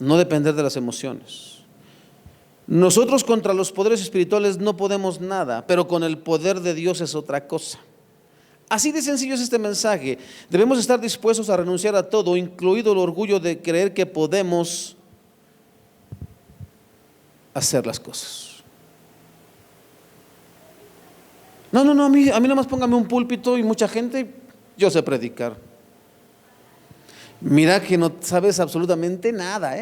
no depender de las emociones. Nosotros contra los poderes espirituales no podemos nada, pero con el poder de Dios es otra cosa. Así de sencillo es este mensaje. Debemos estar dispuestos a renunciar a todo, incluido el orgullo de creer que podemos hacer las cosas. No, a mí nada más póngame un púlpito y mucha gente, yo sé predicar. Mira que no sabes absolutamente nada,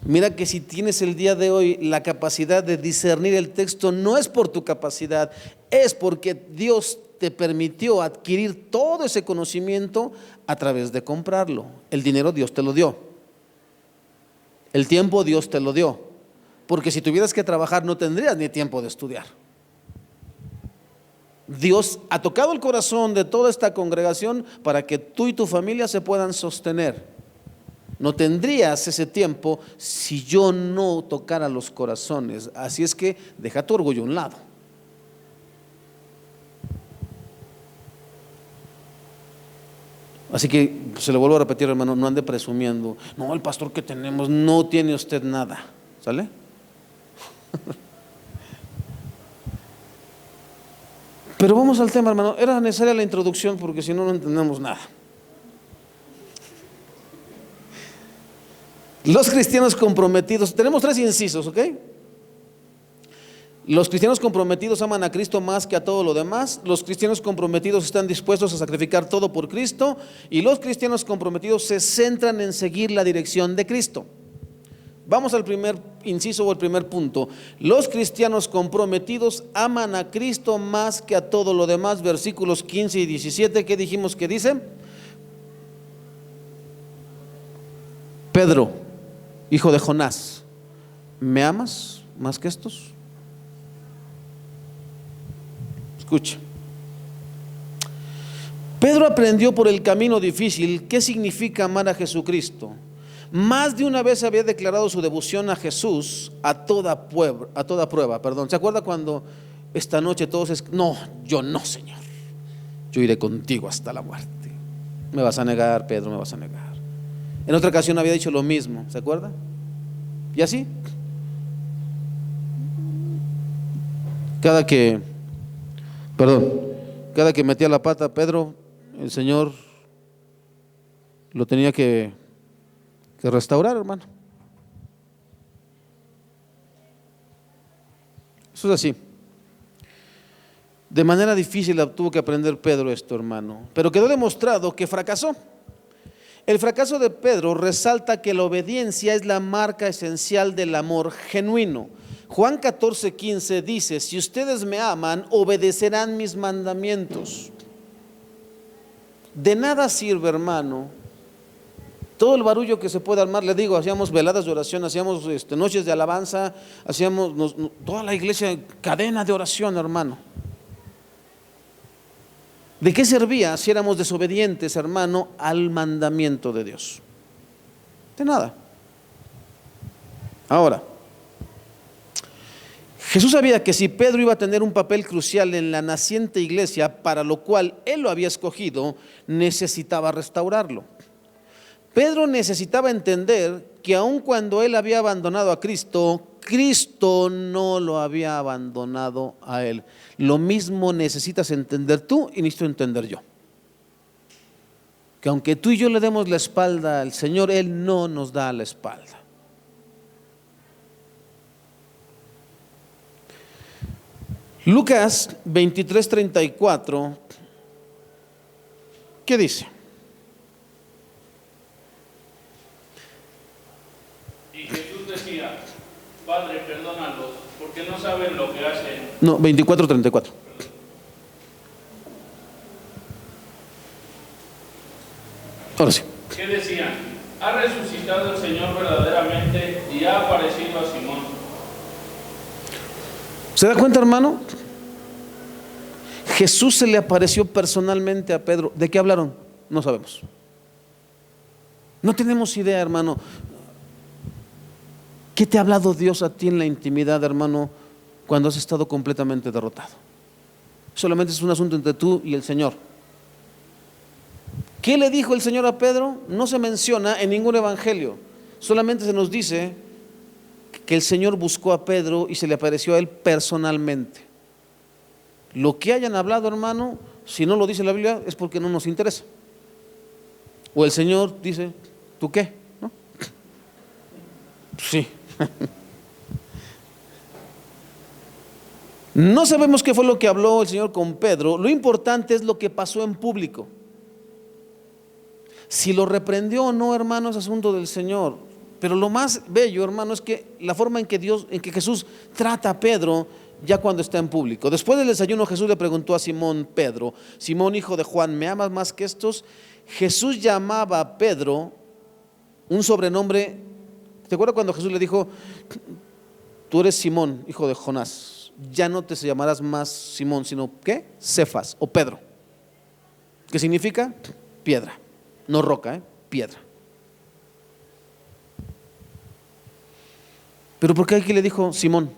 Mira que si tienes el día de hoy la capacidad de discernir el texto, no es por tu capacidad, es porque Dios te permitió adquirir todo ese conocimiento a través de comprarlo. El dinero Dios te lo dio. El tiempo Dios te lo dio. Porque si tuvieras que trabajar no tendrías ni tiempo de estudiar. Dios ha tocado el corazón de toda esta congregación para que tú y tu familia se puedan sostener. No tendrías ese tiempo si yo no tocara los corazones. Así es que deja tu orgullo a un lado. Así que se lo vuelvo a repetir, hermano, no ande presumiendo. No, el pastor que tenemos, no tiene usted nada. ¿Sale? Pero vamos al tema, hermano. Era necesaria la introducción porque si no, no entendemos nada. Los cristianos comprometidos, tenemos 3 incisos, ¿ok? Los cristianos comprometidos aman a Cristo más que a todo lo demás. Los cristianos comprometidos están dispuestos a sacrificar todo por Cristo. Y los cristianos comprometidos se centran en seguir la dirección de Cristo. Vamos al primer inciso o el primer punto. Los cristianos comprometidos aman a Cristo más que a todo lo demás. Versículos 15 y 17, ¿qué dijimos que dice? Pedro, hijo de Jonás, ¿me amas más que estos? Escucha. Pedro aprendió por el camino difícil qué significa amar a Jesucristo. Más de una vez había declarado su devoción a Jesús a toda prueba. ¿Se acuerda cuando esta noche todos no, yo no, Señor, yo iré contigo hasta la muerte? Me vas a negar, Pedro, me vas a negar. En otra ocasión había dicho lo mismo, ¿se acuerda? Y así, cada que metía la pata Pedro, el Señor lo tenía que restaurar, hermano. Eso es así. De manera difícil tuvo que aprender Pedro esto, hermano, pero quedó demostrado que fracasó. El fracaso de Pedro resalta que la obediencia es la marca esencial del amor genuino. Juan 14:15 dice: si ustedes me aman, obedecerán mis mandamientos. De nada sirve, hermano, todo el barullo que se puede armar. Le digo, hacíamos veladas de oración, hacíamos noches de alabanza, hacíamos toda la iglesia cadena de oración, hermano. ¿De qué servía si éramos desobedientes, hermano, al mandamiento de Dios? De nada. Ahora, Jesús sabía que si Pedro iba a tener un papel crucial en la naciente iglesia, para lo cual él lo había escogido, necesitaba restaurarlo. Pedro necesitaba entender que aun cuando él había abandonado a Cristo, Cristo no lo había abandonado a él. Lo mismo necesitas entender tú y necesito entender yo. Que aunque tú y yo le demos la espalda al Señor, Él no nos da la espalda. Lucas 23:34, ¿qué dice?
Y Jesús decía: Padre, perdónalos, porque no saben lo que hacen.
No, 24:34. Ahora sí.
¿Qué decían? Ha resucitado el Señor verdaderamente y ha aparecido a Simón.
¿Se da cuenta, hermano? Jesús se le apareció personalmente a Pedro. ¿De qué hablaron? No sabemos. No tenemos idea, hermano. ¿Qué te ha hablado Dios a ti en la intimidad, hermano, cuando has estado completamente derrotado? Solamente es un asunto entre tú y el Señor. ¿Qué le dijo el Señor a Pedro? No se menciona en ningún evangelio. Solamente se nos dice que el Señor buscó a Pedro y se le apareció a él personalmente. Lo que hayan hablado, hermano, si no lo dice la Biblia, es porque no nos interesa. O el Señor dice, ¿tú qué? ¿No? Sí. No sabemos qué fue lo que habló el Señor con Pedro. Lo importante es lo que pasó en público. Si lo reprendió o no, hermano, es asunto del Señor. Pero lo más bello, hermano, es que la forma en que Jesús trata a Pedro ya cuando está en público. Después del desayuno, Jesús le preguntó a Simón Pedro: Simón, hijo de Juan, ¿me amas más que estos? Jesús llamaba a Pedro un sobrenombre. ¿Te acuerdas cuando Jesús le dijo: tú eres Simón, hijo de Jonás, ya no te llamarás más Simón, sino ¿qué? Cefas o Pedro, que significa piedra, no roca, piedra. Pero ¿por qué aquí le dijo Simón?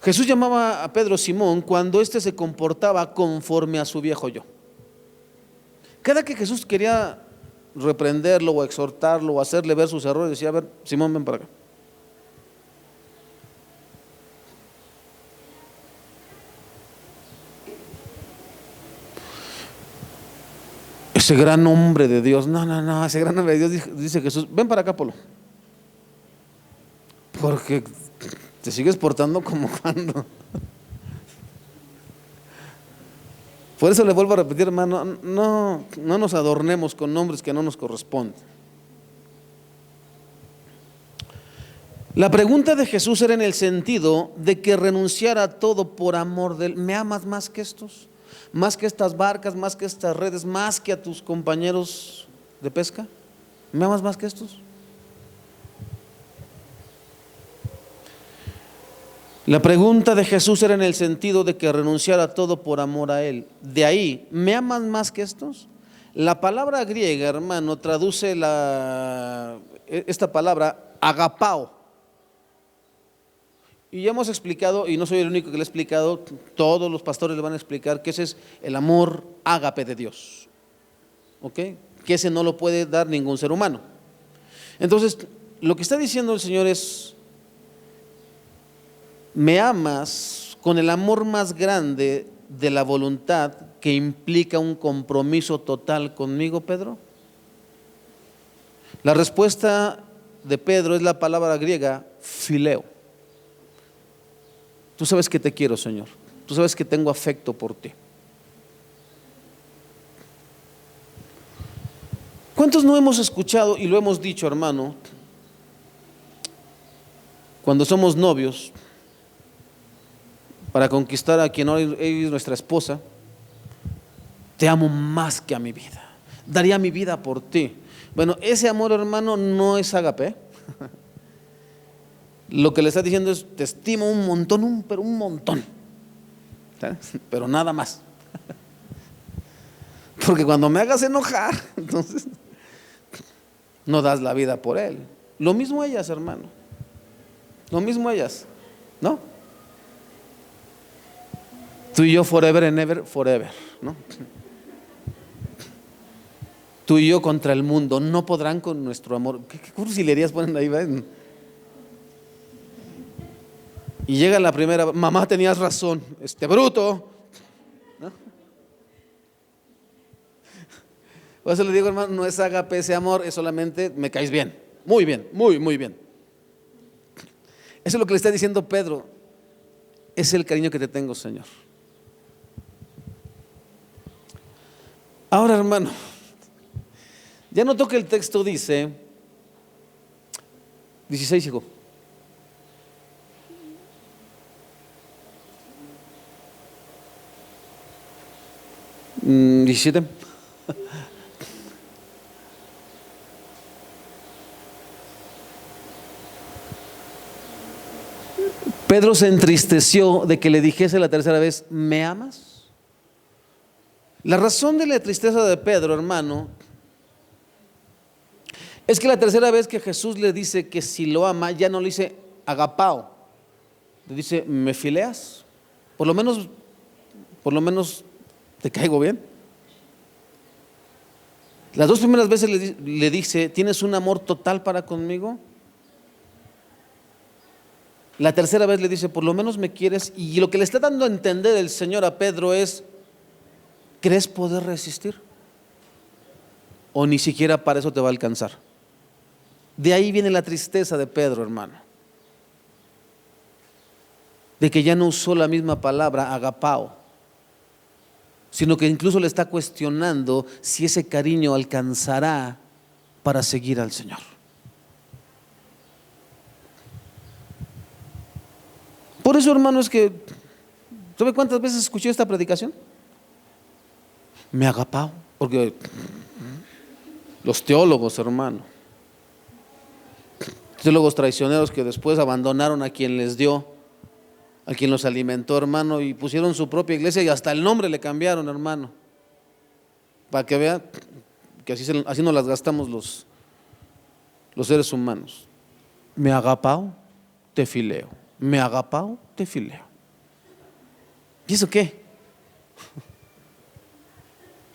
Jesús llamaba a Pedro Simón cuando éste se comportaba conforme a su viejo yo. Cada que Jesús quería reprenderlo o exhortarlo o hacerle ver sus errores, decía: a ver, Simón, ven para acá. Ese gran hombre de Dios, no, ese gran hombre de Dios, dice Jesús, ven para acá, Polo. Porque te sigues portando como cuando. Por eso le vuelvo a repetir, hermano, no nos adornemos con nombres que no nos corresponden. La pregunta de Jesús era en el sentido de que renunciara a todo por amor de él. ¿Me amas más que estos? ¿Más que estas barcas? ¿Más que estas redes? ¿Más que a tus compañeros de pesca? ¿Me amas más que estos? La pregunta de Jesús era en el sentido de que renunciara a todo por amor a él. De ahí, ¿me amas más que estos? La palabra griega, hermano, traduce esta palabra agapao. Y ya hemos explicado, y no soy el único que le he explicado, todos los pastores le van a explicar que ese es el amor ágape de Dios, ¿ok? Que ese no lo puede dar ningún ser humano. Entonces, lo que está diciendo el Señor es: ¿me amas con el amor más grande de la voluntad que implica un compromiso total conmigo, Pedro? La respuesta de Pedro es la palabra griega phileo. Tú sabes que te quiero, Señor. Tú sabes que tengo afecto por ti. ¿Cuántos no hemos escuchado y lo hemos dicho, hermano, cuando somos novios, para conquistar a quien hoy es nuestra esposa? Te amo más que a mi vida, daría mi vida por ti. Bueno, ese amor, hermano, no es ágape. Lo que le está diciendo es: te estimo un montón, pero un montón, ¿sabes? Pero nada más. Porque cuando me hagas enojar, entonces no das la vida por él. Lo mismo ellas, hermano. Lo mismo ellas, ¿no? Tú y yo forever and ever, forever, ¿no? Tú y yo contra el mundo, no podrán con nuestro amor. ¿Qué cursilerías ponen ahí? ¿Ven? Y llega la primera: mamá, tenías razón, bruto, ¿no? Por eso le digo, hermano, no es ágape ese amor, es solamente me caes bien, muy bien, muy bien. Eso es lo que le está diciendo Pedro: es el cariño que te tengo, Señor. Ahora, hermano, ya notó que el texto dice 16, hijo. 17. Pedro se entristeció de que le dijese la tercera vez: ¿me amas? La razón de la tristeza de Pedro, hermano, es que la tercera vez que Jesús le dice que si lo ama, ya no le dice agapao, le dice: ¿me fileas? Por lo menos ¿te caigo bien? Las dos primeras veces le dice: ¿tienes un amor total para conmigo? La tercera vez le dice, por lo menos me quieres. Y lo que le está dando a entender el Señor a Pedro es, ¿crees poder resistir? O ni siquiera para eso te va a alcanzar. De ahí viene la tristeza de Pedro, hermano. De que ya no usó la misma palabra, agapao, sino que incluso le está cuestionando si ese cariño alcanzará para seguir al Señor. Por eso, hermano, es que, ¿sabe cuántas veces escuché esta predicación? Me agapao, porque los teólogos, hermano, teólogos traicioneros que después abandonaron a quien les dio, a quien los alimentó, hermano, y pusieron su propia iglesia y hasta el nombre le cambiaron, hermano, para que vean que así nos las gastamos los seres humanos. Me agapao, te fileo. Me agapao, te fileo. ¿Y eso qué?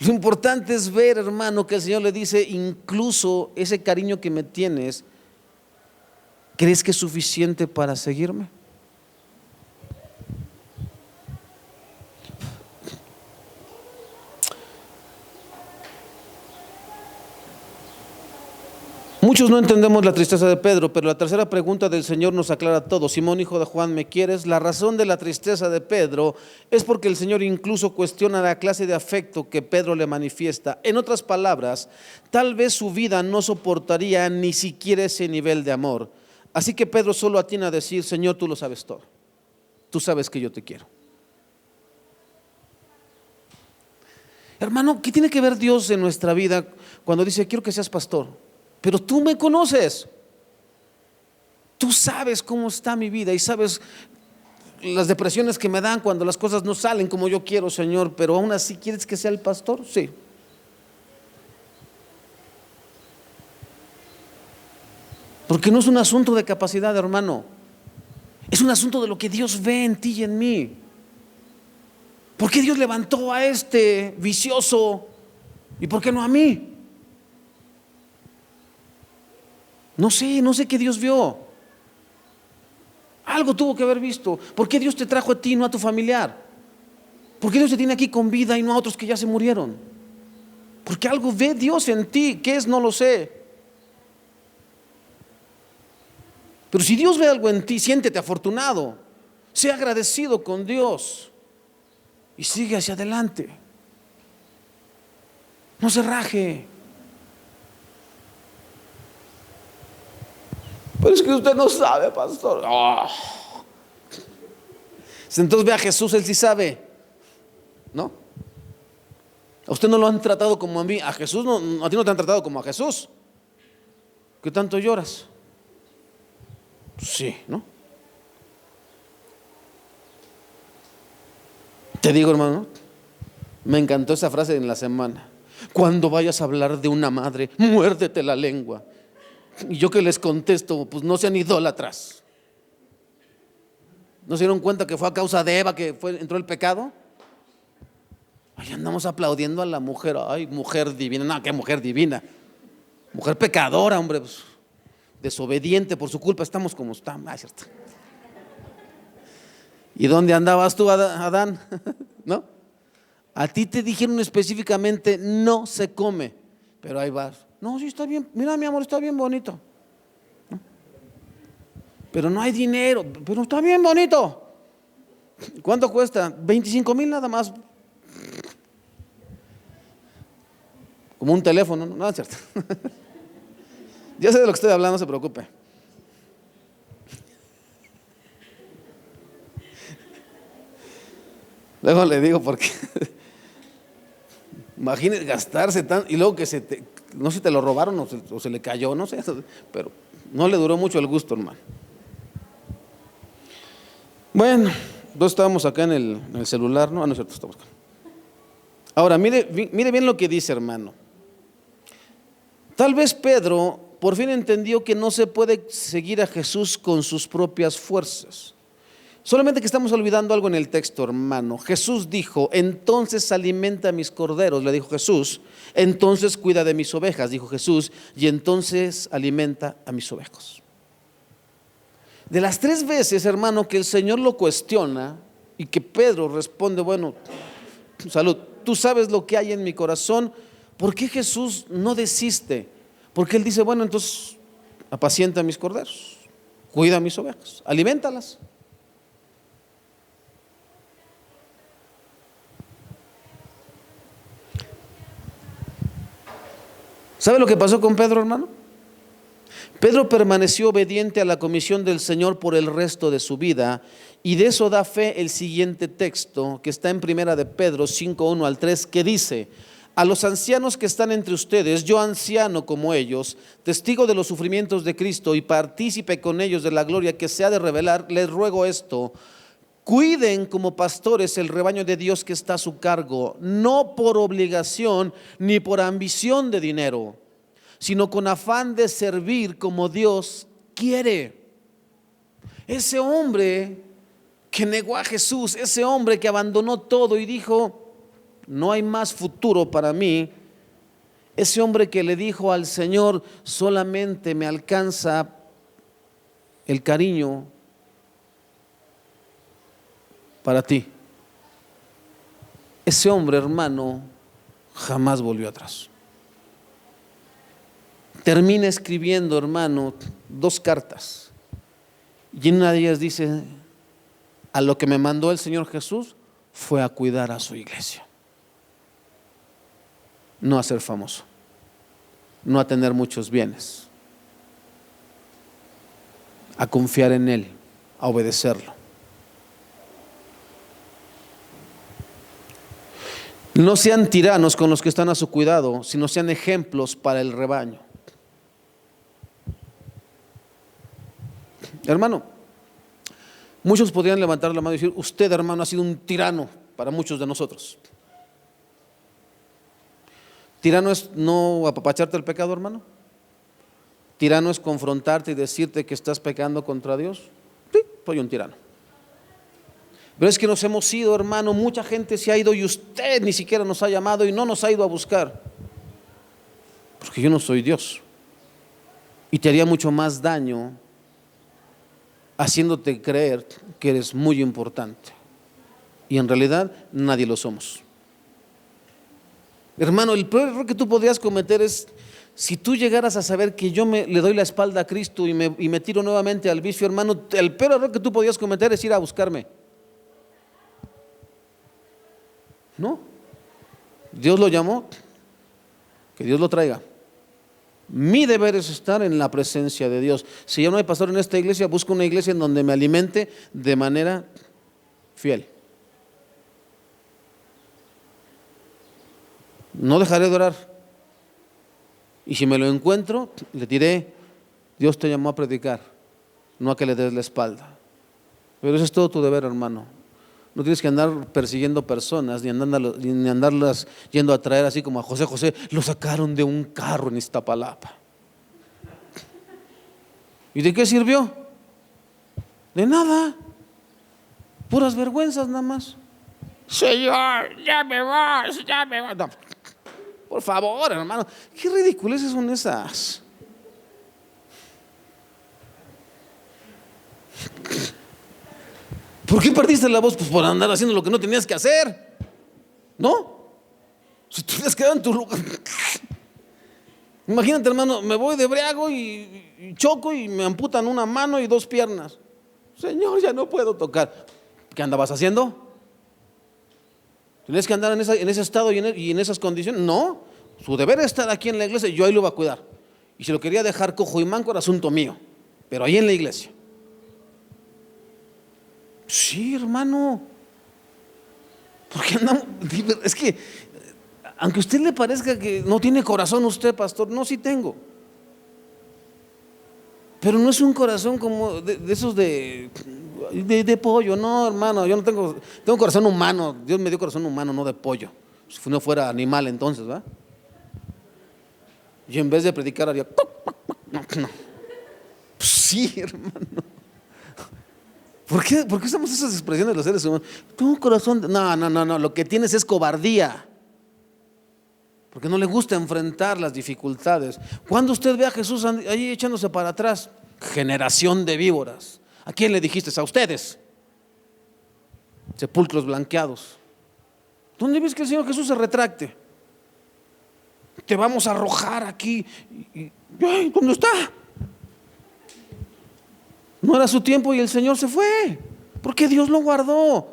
Lo importante es ver, hermano, que el Señor le dice, incluso ese cariño que me tienes, ¿crees que es suficiente para seguirme? Muchos no entendemos la tristeza de Pedro, pero la tercera pregunta del Señor nos aclara todo. Simón, hijo de Juan, ¿me quieres? La razón de la tristeza de Pedro es porque el Señor incluso cuestiona la clase de afecto que Pedro le manifiesta. En otras palabras, tal vez su vida no soportaría ni siquiera ese nivel de amor. Así que Pedro solo atina a decir, Señor, tú lo sabes todo. Tú sabes que yo te quiero. Hermano, ¿qué tiene que ver Dios en nuestra vida cuando dice, quiero que seas pastor? Pero tú me conoces, tú sabes cómo está mi vida y sabes las depresiones que me dan cuando las cosas no salen como yo quiero, Señor, pero aún así ¿quieres que sea el pastor? Sí. Porque no es un asunto de capacidad, hermano, es un asunto de lo que Dios ve en ti y en mí. ¿Por qué Dios levantó a este vicioso y por qué no a mí? No sé qué Dios vio. Algo tuvo que haber visto. ¿Por qué Dios te trajo a ti y no a tu familiar? ¿Por qué Dios te tiene aquí con vida y no a otros que ya se murieron? Porque algo ve Dios en ti. ¿Qué es? No lo sé. Pero si Dios ve algo en ti, siéntete afortunado. Sea agradecido con Dios y sigue hacia adelante. No se raje. Pero es que usted no sabe, pastor. Oh. Entonces ve a Jesús, Él sí sabe, ¿no? A usted no lo han tratado como a mí. A Jesús no, a ti no te han tratado como a Jesús. ¿Qué tanto lloras? Sí, ¿no? Te digo, hermano, me encantó esa frase en la semana. Cuando vayas a hablar de una madre, muérdete la lengua. Y yo que les contesto, pues no sean idólatras. ¿No se dieron cuenta que fue a causa de Eva que entró el pecado? Ahí andamos aplaudiendo a la mujer. Ay, mujer divina. No, qué mujer divina. Mujer pecadora, hombre, pues, desobediente, por su culpa estamos como estamos. Ah, cierto. ¿Y dónde andabas tú, Adán? ¿No? A ti te dijeron específicamente no se come, pero ahí vas. No, sí está bien, mira mi amor, está bien bonito, ¿no? Pero no hay dinero, pero está bien bonito. ¿Cuánto cuesta? 25,000 nada más. Como un teléfono, no es cierto. Ya sé de lo que estoy hablando, no se preocupe. Luego le digo porque imagínese gastarse tanto y luego que no sé si te lo robaron o se le cayó, no sé, pero no le duró mucho el gusto, hermano. Bueno, entonces estábamos acá en el celular, ¿no? Ah, no es cierto, estamos acá. Ahora, mire bien lo que dice, hermano. Tal vez Pedro por fin entendió que no se puede seguir a Jesús con sus propias fuerzas. Solamente que estamos olvidando algo en el texto, hermano. Jesús dijo, entonces alimenta a mis corderos, le dijo Jesús. Entonces cuida de mis ovejas, dijo Jesús. Y entonces alimenta a mis ovejas. De las 3 veces, hermano, que el Señor lo cuestiona y que Pedro responde, bueno, salud, tú sabes lo que hay en mi corazón. ¿Por qué Jesús no desiste? Porque Él dice, bueno, entonces apacienta mis corderos, cuida mis ovejas, aliméntalas. ¿Sabe lo que pasó con Pedro, hermano? Pedro permaneció obediente a la comisión del Señor por el resto de su vida, y de eso da fe el siguiente texto que está en primera de Pedro 5:1-3, que dice: a los ancianos que están entre ustedes, yo anciano como ellos, testigo de los sufrimientos de Cristo y partícipe con ellos de la gloria que se ha de revelar, les ruego esto: cuiden como pastores el rebaño de Dios que está a su cargo, no por obligación ni por ambición de dinero, sino con afán de servir como Dios quiere. Ese hombre que negó a Jesús, ese hombre que abandonó todo y dijo, no hay más futuro para mí, ese hombre que le dijo al Señor, solamente me alcanza el cariño para ti. Ese hombre, hermano, jamás volvió atrás. Termina escribiendo, hermano, 2 cartas. Y en una de ellas dice: a lo que me mandó el Señor Jesús fue a cuidar a su iglesia, no a ser famoso, no a tener muchos bienes, a confiar en Él, a obedecerlo. No sean tiranos con los que están a su cuidado, sino sean ejemplos para el rebaño. Hermano, muchos podrían levantar la mano y decir: usted, hermano, ha sido un tirano para muchos de nosotros. ¿Tirano es no apapacharte el pecado, hermano? ¿Tirano es confrontarte y decirte que estás pecando contra Dios? Sí, soy un tirano. Pero es que nos hemos ido, hermano, mucha gente se ha ido y usted ni siquiera nos ha llamado y no nos ha ido a buscar. Porque yo no soy Dios. Y te haría mucho más daño haciéndote creer que eres muy importante. Y en realidad nadie lo somos. Hermano, el peor error que tú podrías cometer es, si tú llegaras a saber que yo le doy la espalda a Cristo y me tiro nuevamente al vicio, hermano, el peor error que tú podrías cometer es ir a buscarme. No, Dios lo llamó, que Dios lo traiga. Mi deber es estar en la presencia de Dios. Si ya no hay pastor en esta iglesia, busco una iglesia en donde me alimente de manera fiel. No dejaré de orar. Y si me lo encuentro, le diré: Dios te llamó a predicar, no a que le des la espalda. Pero eso es todo tu deber, hermano. No tienes que andar persiguiendo personas, ni andarlas yendo a traer así como a José. José lo sacaron de un carro en Iztapalapa. ¿Y de qué sirvió? De nada. Puras vergüenzas nada más. Señor, ya me vas, ya me vas. No, por favor, hermano, qué ridiculeces son esas. ¿Por qué perdiste la voz? Pues por andar haciendo lo que no tenías que hacer, ¿no? Si tú hubieras quedado en tu lugar. Imagínate, hermano, me voy de briago y choco y me amputan una mano y 2 piernas. Señor, ya no puedo tocar. ¿Qué andabas haciendo? ¿Tienes que andar en ese estado y en esas condiciones? No, su deber es estar aquí en la iglesia y yo ahí lo voy a cuidar. Y si lo quería dejar cojo y manco era asunto mío, pero ahí en la iglesia. Sí, hermano. Porque andamos, es que aunque a usted le parezca que no tiene corazón usted, pastor, no, sí tengo. Pero no es un corazón como de esos de pollo, no, hermano. Yo no tengo corazón humano. Dios me dio corazón humano, no de pollo. Si no fuera animal entonces, ¿verdad? Y en vez de predicar haría no. Pues sí, hermano. ¿Por qué usamos esas expresiones de los seres humanos? Tengo un corazón no, lo que tienes es cobardía, porque no le gusta enfrentar las dificultades. Cuando usted ve a Jesús ahí echándose para atrás, generación de víboras, ¿A quién le dijiste? A ustedes. Sepulcros blanqueados. ¿Dónde ves que el Señor Jesús se retracte? Te vamos a arrojar aquí. Ay, ¿dónde está? No era su tiempo y el Señor se fue, porque Dios lo guardó.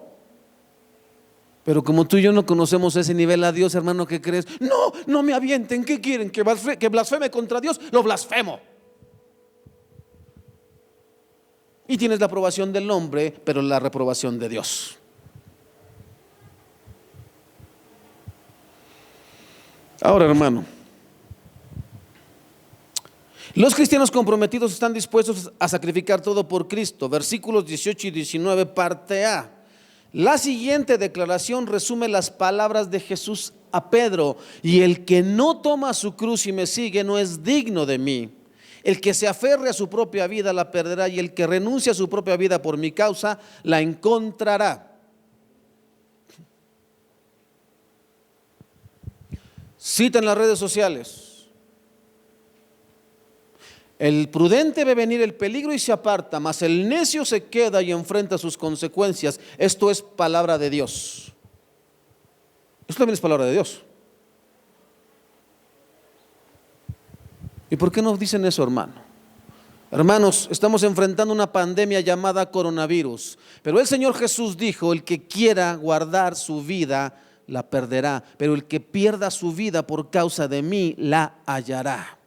Pero como tú y yo no conocemos ese nivel a Dios, hermano, ¿qué crees? No, no me avienten. ¿Qué quieren? ¿Que blasfeme contra Dios? Lo blasfemo. Y tienes la aprobación del hombre, pero la reprobación de Dios. Ahora, hermano, los cristianos comprometidos están dispuestos a sacrificar todo por Cristo. Versículos 18 y 19, parte A. La siguiente declaración resume las palabras de Jesús a Pedro: y el que no toma su cruz y me sigue no es digno de mí. El que se aferre a su propia vida la perderá, y el que renuncie a su propia vida por mi causa la encontrará. Cita en las redes sociales: el prudente ve venir el peligro y se aparta, mas el necio se queda y enfrenta sus consecuencias. Esto es palabra de Dios. Esto también es palabra de Dios. ¿Y por qué nos dicen eso, hermano? Hermanos, estamos enfrentando una pandemia llamada coronavirus, pero el Señor Jesús dijo: el que quiera guardar su vida la perderá, pero el que pierda su vida por causa de mí la hallará.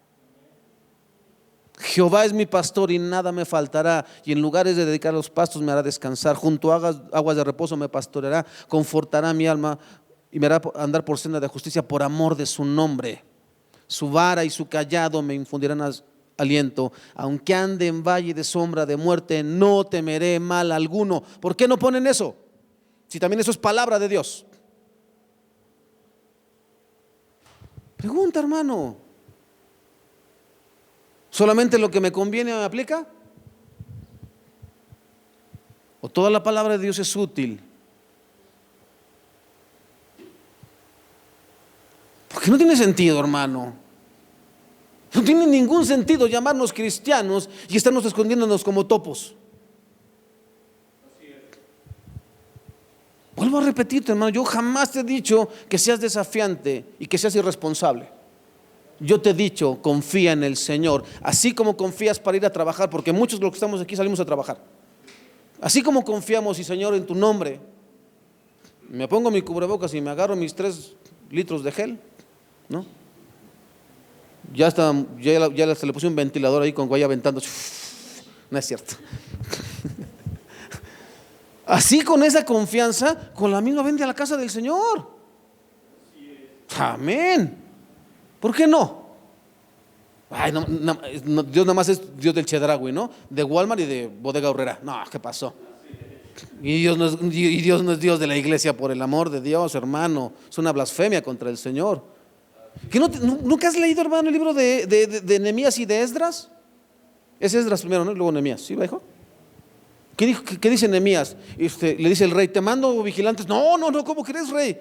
Jehová es mi pastor y nada me faltará, y en lugares de dedicar los pastos me hará descansar, junto a aguas de reposo me pastoreará, confortará mi alma y me hará andar por senda de justicia por amor de su nombre. Su vara y su cayado me infundirán aliento. Aunque ande en valle de sombra de muerte, no temeré mal alguno. ¿Por qué no ponen eso? Si también eso es palabra de Dios. Pregunta, hermano. ¿Solamente lo que me conviene me aplica? ¿O toda la palabra de Dios es útil? Porque no tiene sentido, hermano. No tiene ningún sentido llamarnos cristianos y estarnos escondiéndonos como topos. Vuelvo a repetirte, hermano, yo jamás te he dicho que seas desafiante y que seas irresponsable. Yo te he dicho: confía en el Señor, así como confías para ir a trabajar, porque muchos de los que estamos aquí salimos a trabajar. Así como confiamos, y Señor, en tu nombre me pongo mi cubrebocas y me agarro mis 3 litros de gel, ¿no? Ya se le puse un ventilador ahí con guaya aventando. No es cierto. Así, con esa confianza, con la misma vende a la casa del Señor. Amén. ¿Por qué no? Ay, no, Dios nada más es Dios del Chedraui, ¿no? De Walmart y de Bodega Aurrera. No, ¿qué pasó? Y Dios no es Dios de la iglesia, por el amor de Dios, hermano. Es una blasfemia contra el Señor. ¿Que nunca has leído, hermano, el libro de Nehemías y de Esdras? Es Esdras primero, ¿no? Y luego Nehemías. ¿Sí, hijo? ¿Qué dice Nehemías? Le dice el rey: te mando vigilantes. No, ¿cómo crees, rey?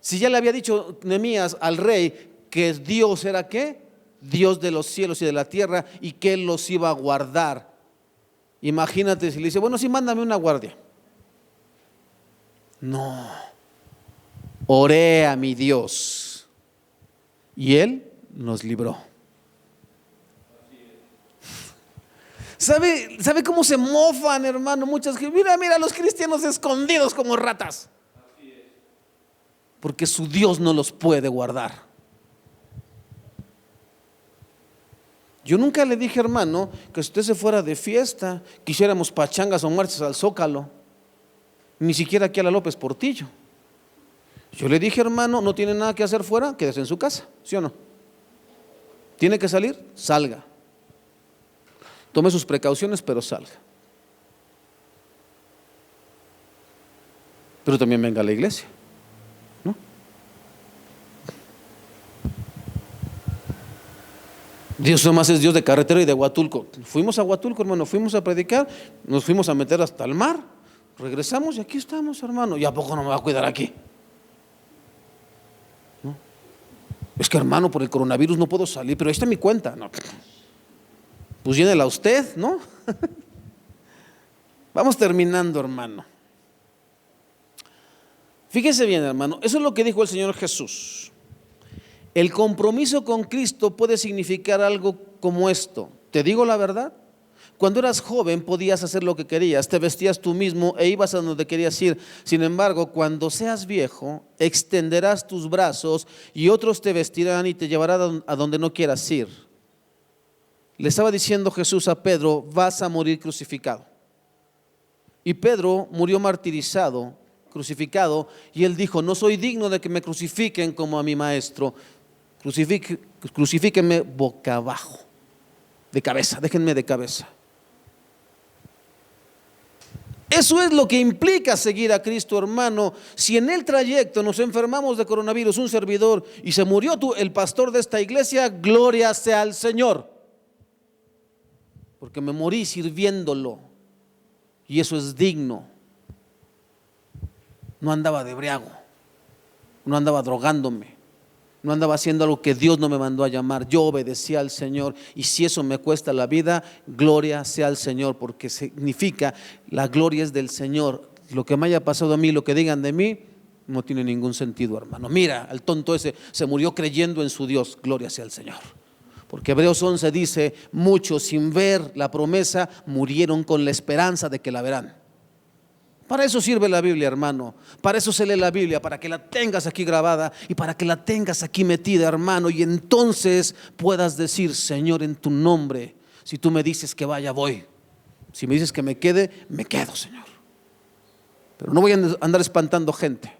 Si ya le había dicho Nehemías al rey que Dios era ¿qué? Dios de los cielos y de la tierra, y que Él los iba a guardar. Imagínate si le dice: bueno, sí, mándame una guardia. No. Oré a mi Dios y Él nos libró. ¿Sabe cómo se mofan, hermano? Muchas que mira los cristianos escondidos como ratas. Porque su Dios no los puede guardar. Yo nunca le dije, hermano, que si usted se fuera de fiesta, quisiéramos pachangas o marchas al Zócalo, ni siquiera aquí a la López Portillo. Yo le dije, hermano, no tiene nada que hacer fuera, quédese en su casa, ¿sí o no? ¿Tiene que salir? Salga. Tome sus precauciones, pero salga. Pero también venga a la iglesia, ¿no? Dios nomás es Dios de carretera y de Huatulco. Fuimos a Huatulco, hermano, fuimos a predicar, nos fuimos a meter hasta el mar, regresamos y aquí estamos, hermano. ¿Y a poco no me va a cuidar aquí? ¿No? Es que, hermano, por el coronavirus no puedo salir, pero ahí está mi cuenta. No. Pues llénela usted, ¿no? Vamos terminando, hermano. Fíjese bien, hermano, eso es lo que dijo el Señor Jesús. El compromiso con Cristo puede significar algo como esto. Te digo la verdad, cuando eras joven podías hacer lo que querías, te vestías tú mismo e ibas a donde querías ir. Sin embargo, cuando seas viejo, extenderás tus brazos y otros te vestirán y te llevarán a donde no quieras ir. Le estaba diciendo Jesús a Pedro, vas a morir crucificado. Y Pedro murió martirizado, crucificado, y él dijo, no soy digno de que me crucifiquen como a mi maestro. Crucifíquenme boca abajo, de cabeza, déjenme de cabeza. Eso es lo que implica seguir a Cristo, hermano. Si en el trayecto nos enfermamos de coronavirus, un servidor, y se murió el pastor de esta iglesia, gloria sea al Señor, porque me morí sirviéndolo, y eso es digno. No andaba de briago, no andaba drogándome, no andaba haciendo algo que Dios no me mandó a llamar. Yo obedecía al Señor, y si eso me cuesta la vida, gloria sea al Señor, porque significa la gloria es del Señor. Lo que me haya pasado a mí, lo que digan de mí, no tiene ningún sentido, hermano. Mira, el tonto ese se murió creyendo en su Dios, gloria sea al Señor. Porque Hebreos 11 dice, muchos sin ver la promesa murieron con la esperanza de que la verán. Para eso sirve la Biblia, hermano. Para eso se lee la Biblia, para que la tengas aquí grabada y para que la tengas aquí metida, hermano. Y entonces puedas decir, Señor, en tu nombre, si tú me dices que vaya, voy. Si me dices que me quede, me quedo, Señor. Pero no voy a andar espantando gente.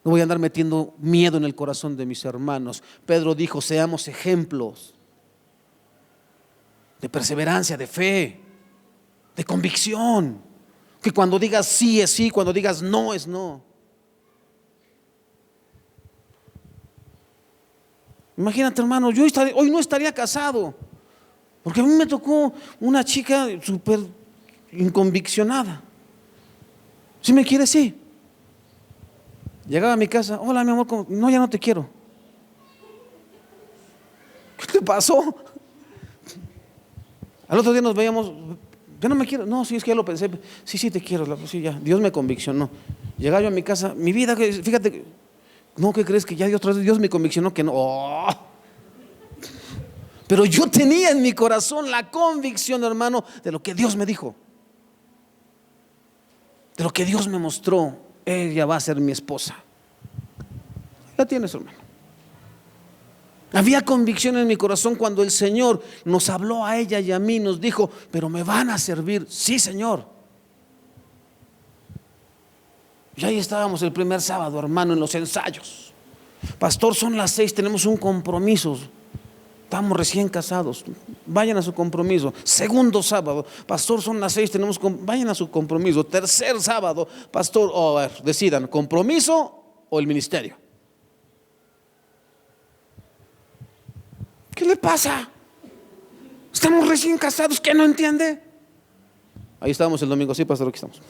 No voy a andar metiendo miedo en el corazón de mis hermanos. Pedro dijo, seamos ejemplos de perseverancia, de fe, de convicción. Que cuando digas sí es sí, cuando digas no es no. Imagínate, hermano, yo hoy no estaría casado, porque a mí me tocó una chica súper inconviccionada. Si me quiere, sí. Llegaba a mi casa, hola mi amor, no, ya no te quiero. ¿Qué te pasó? Al otro día nos veíamos, ya no me quiero, no, sí, es que ya lo pensé, sí, te quiero, sí, ya, Dios me conviccionó. Llegaba yo a mi casa, mi vida, fíjate, no, ¿qué crees? Que ya Dios me conviccionó que no. Oh. Pero yo tenía en mi corazón la convicción, hermano, de lo que Dios me dijo, de lo que Dios me mostró. Ella va a ser mi esposa. La tienes, hermano. Había convicción en mi corazón cuando el Señor nos habló a ella y a mí, nos dijo, pero me van a servir. Sí, Señor. Y ahí estábamos el primer sábado, hermano, en los ensayos. Pastor, son las 6, tenemos un compromiso. Estamos recién casados, vayan a su compromiso. Segundo sábado, pastor, son las 6, vayan a su compromiso. Tercer sábado, pastor, a ver, decidan, compromiso o el ministerio. ¿Qué le pasa? Estamos recién casados, ¿qué no entiende? Ahí estábamos el domingo, sí, pastor, aquí estamos.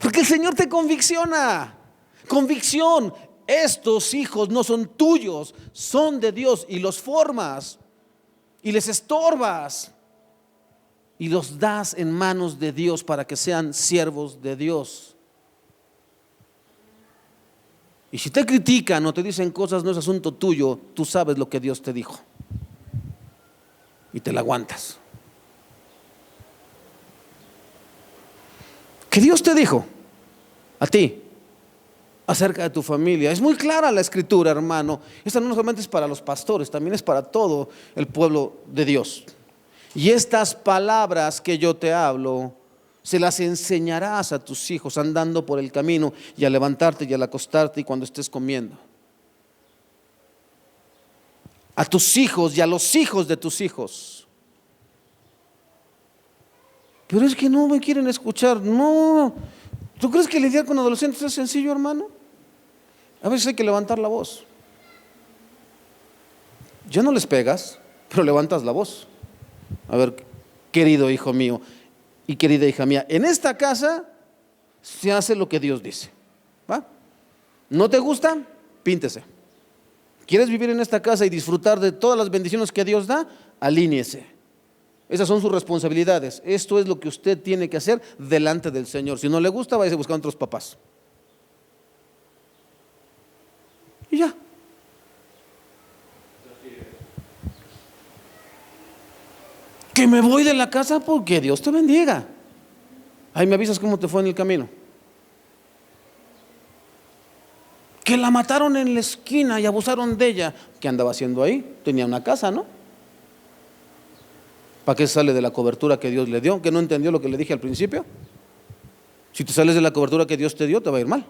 Porque el Señor te convicciona. Convicción. Estos hijos no son tuyos, son de Dios, y los formas y les estorbas y los das en manos de Dios para que sean siervos de Dios. Y si te critican o te dicen cosas, no es asunto tuyo, tú sabes lo que Dios te dijo y te la aguantas. ¿Qué Dios te dijo a ti acerca de tu familia? Es muy clara la escritura, hermano. Esta no solamente es para los pastores, también es para todo el pueblo de Dios. Y estas palabras que yo te hablo, se las enseñarás a tus hijos andando por el camino, y al levantarte y al acostarte y cuando estés comiendo. A tus hijos y a los hijos de tus hijos. Pero es que no me quieren escuchar. No. ¿Tú crees que lidiar con adolescentes es sencillo, hermano? A veces hay que levantar la voz. Ya no les pegas, pero levantas la voz. A ver, querido hijo mío y querida hija mía, en esta casa se hace lo que Dios dice, ¿va? ¿No te gusta? Píntese. ¿Quieres vivir en esta casa y disfrutar de todas las bendiciones que Dios da? Alíñese. Esas son sus responsabilidades. Esto es lo que usted tiene que hacer delante del Señor. Si no le gusta, vaya a buscar otros papás. Y ya. Que me voy de la casa porque Dios te bendiga. Ahí me avisas cómo te fue en el camino. Que la mataron en la esquina y abusaron de ella. ¿Qué andaba haciendo ahí? Tenía una casa, ¿no? ¿Para qué sale de la cobertura que Dios le dio? ¿Que no entendió lo que le dije al principio? Si te sales de la cobertura que Dios te dio, te va a ir mal.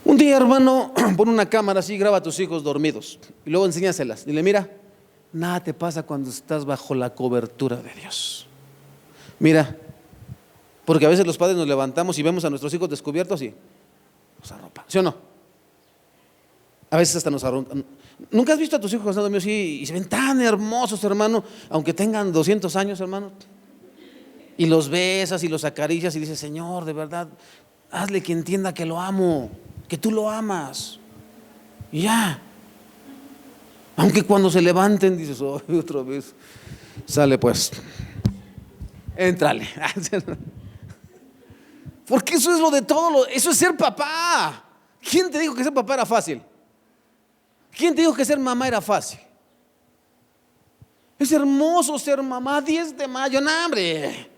Un día, hermano, pon una cámara así, graba a tus hijos dormidos y luego enséñaselas. Dile, mira, nada te pasa cuando estás bajo la cobertura de Dios. Mira, porque a veces los padres nos levantamos y vemos a nuestros hijos descubiertos y nos arropan, ¿sí o no? A veces hasta nos arropan. ¿Nunca has visto a tus hijos estando dormidos y se ven tan hermosos, hermano, aunque tengan 200 años, hermano? Y los besas y los acaricias y dices, Señor, de verdad, hazle que entienda que lo amo, que tú lo amas. Y ya. Aunque cuando se levanten dices, oh, otra vez. Sale pues. Éntrale. Porque eso es lo de todo, eso es ser papá. ¿Quién te dijo que ser papá era fácil? ¿Quién te dijo que ser mamá era fácil? Es hermoso ser mamá. 10 de mayo, no, hombre.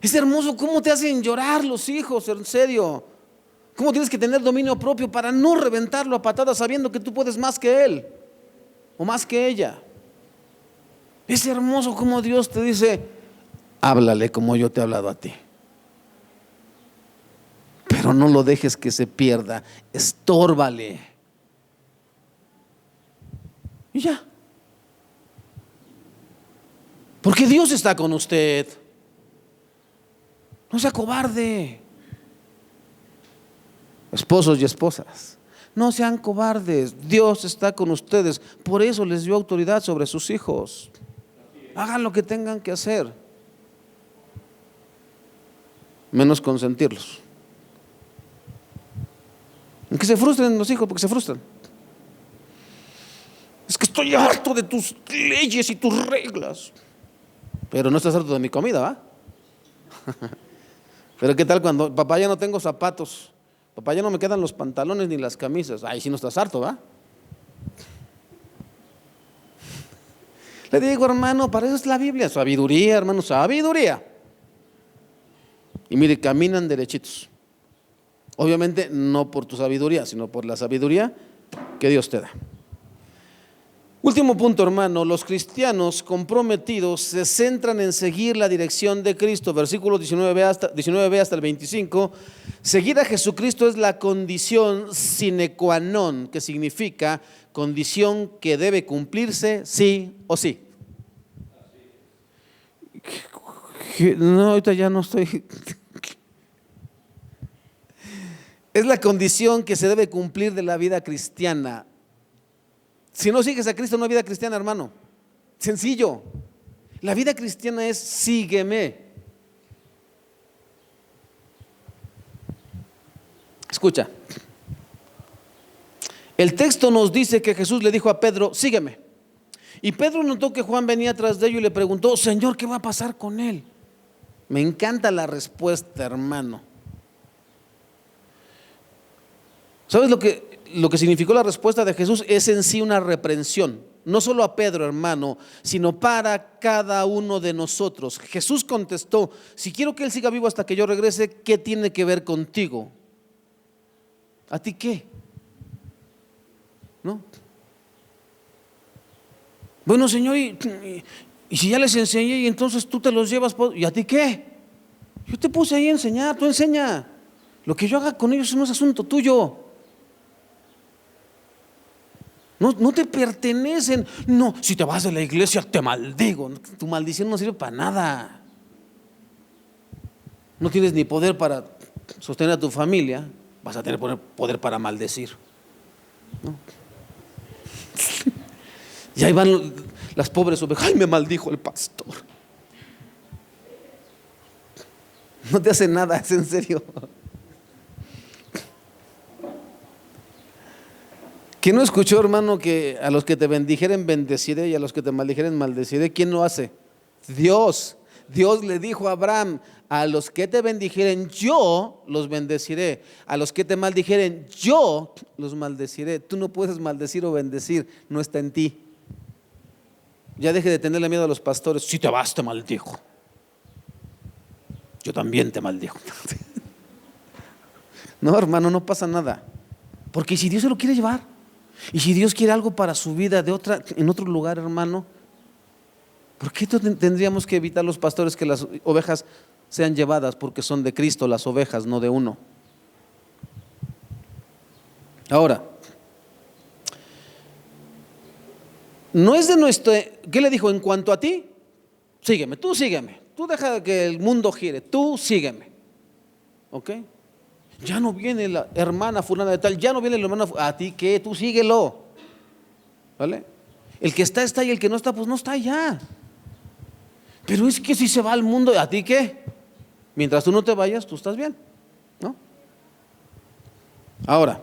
Es hermoso cómo te hacen llorar los hijos, en serio. Cómo tienes que tener dominio propio para no reventarlo a patadas sabiendo que tú puedes más que él o más que ella. Es hermoso cómo Dios te dice, háblale como yo te he hablado a ti. Pero no lo dejes que se pierda, estórbale. Y ya. Porque Dios está con usted. No sea cobarde. Esposos y esposas, no sean cobardes. Dios está con ustedes. Por eso les dio autoridad sobre sus hijos. Hagan lo que tengan que hacer, menos consentirlos. Que se frustren los hijos, porque se frustran. Es que estoy harto de tus leyes y tus reglas. Pero no estás harto de mi comida, ¿va? Pero ¿qué tal cuando, papá, ya no tengo zapatos? Papá, ya no me quedan los pantalones ni las camisas. Ay, si no estás harto, ¿va? Le digo, hermano, para eso es la Biblia. Sabiduría, hermano, sabiduría. Y mire, caminan derechitos. Obviamente no por tu sabiduría, sino por la sabiduría que Dios te da. Último punto, hermano, los cristianos comprometidos se centran en seguir la dirección de Cristo. Versículos 19b hasta el 25. Seguir a Jesucristo es la condición sine qua non, que significa condición que debe cumplirse sí o sí. No, ahorita ya no estoy. Es la condición que se debe cumplir de la vida cristiana. Si no sigues a Cristo, no hay vida cristiana, hermano. Sencillo. La vida cristiana es sígueme. Escucha. El texto nos dice que Jesús le dijo a Pedro, sígueme. Y Pedro notó que Juan venía tras de ellos y le preguntó, Señor, ¿qué va a pasar con él? Me encanta la respuesta, hermano. ¿Sabes lo que significó la respuesta de Jesús? Es en sí una reprensión, no solo a Pedro, hermano, sino para cada uno de nosotros. Jesús contestó, si quiero que él siga vivo hasta que yo regrese, ¿qué tiene que ver contigo? ¿A ti qué? ¿No? Bueno, Señor, y si ya les enseñé y entonces tú te los llevas, ¿y a ti qué? Yo te puse ahí a enseñar, tú enseña. Lo que yo haga con ellos no es asunto tuyo. No te pertenecen. No, si te vas de la iglesia te maldigo. Tu maldición no sirve para nada. No tienes ni poder para sostener a tu familia. Vas a tener poder para maldecir, ¿no? Y ahí van las pobres ovejas. Ay, me maldijo el pastor. No te hace nada, es en serio. ¿Quién no escuchó, hermano, que a los que te bendijeren bendeciré y a los que te maldijeren maldeciré? ¿Quién lo hace? Dios. Dios le dijo a Abraham: a los que te bendijeren yo los bendeciré, a los que te maldijeren yo los maldeciré. Tú no puedes maldecir o bendecir, no está en ti. Ya deje de tenerle miedo a los pastores. Si te vas te maldijo, yo también te maldijo. No, hermano, no pasa nada, porque si Dios se lo quiere llevar, y si Dios quiere algo para su vida en otro lugar, hermano, ¿por qué tendríamos que evitar los pastores que las ovejas sean llevadas? Porque son de Cristo las ovejas, no de uno. Ahora, no es de nuestro. ¿Qué le dijo? En cuanto a ti, sígueme, tú deja que el mundo gire, tú sígueme. ¿Ok? Ya no viene la hermana fulana de tal, ya no viene la hermana, ¿a ti qué? Tú síguelo. ¿Vale? El que está y el que no está, pues no está ya. Pero es que si se va al mundo, ¿a ti qué? Mientras tú no te vayas, tú estás bien, ¿no? Ahora,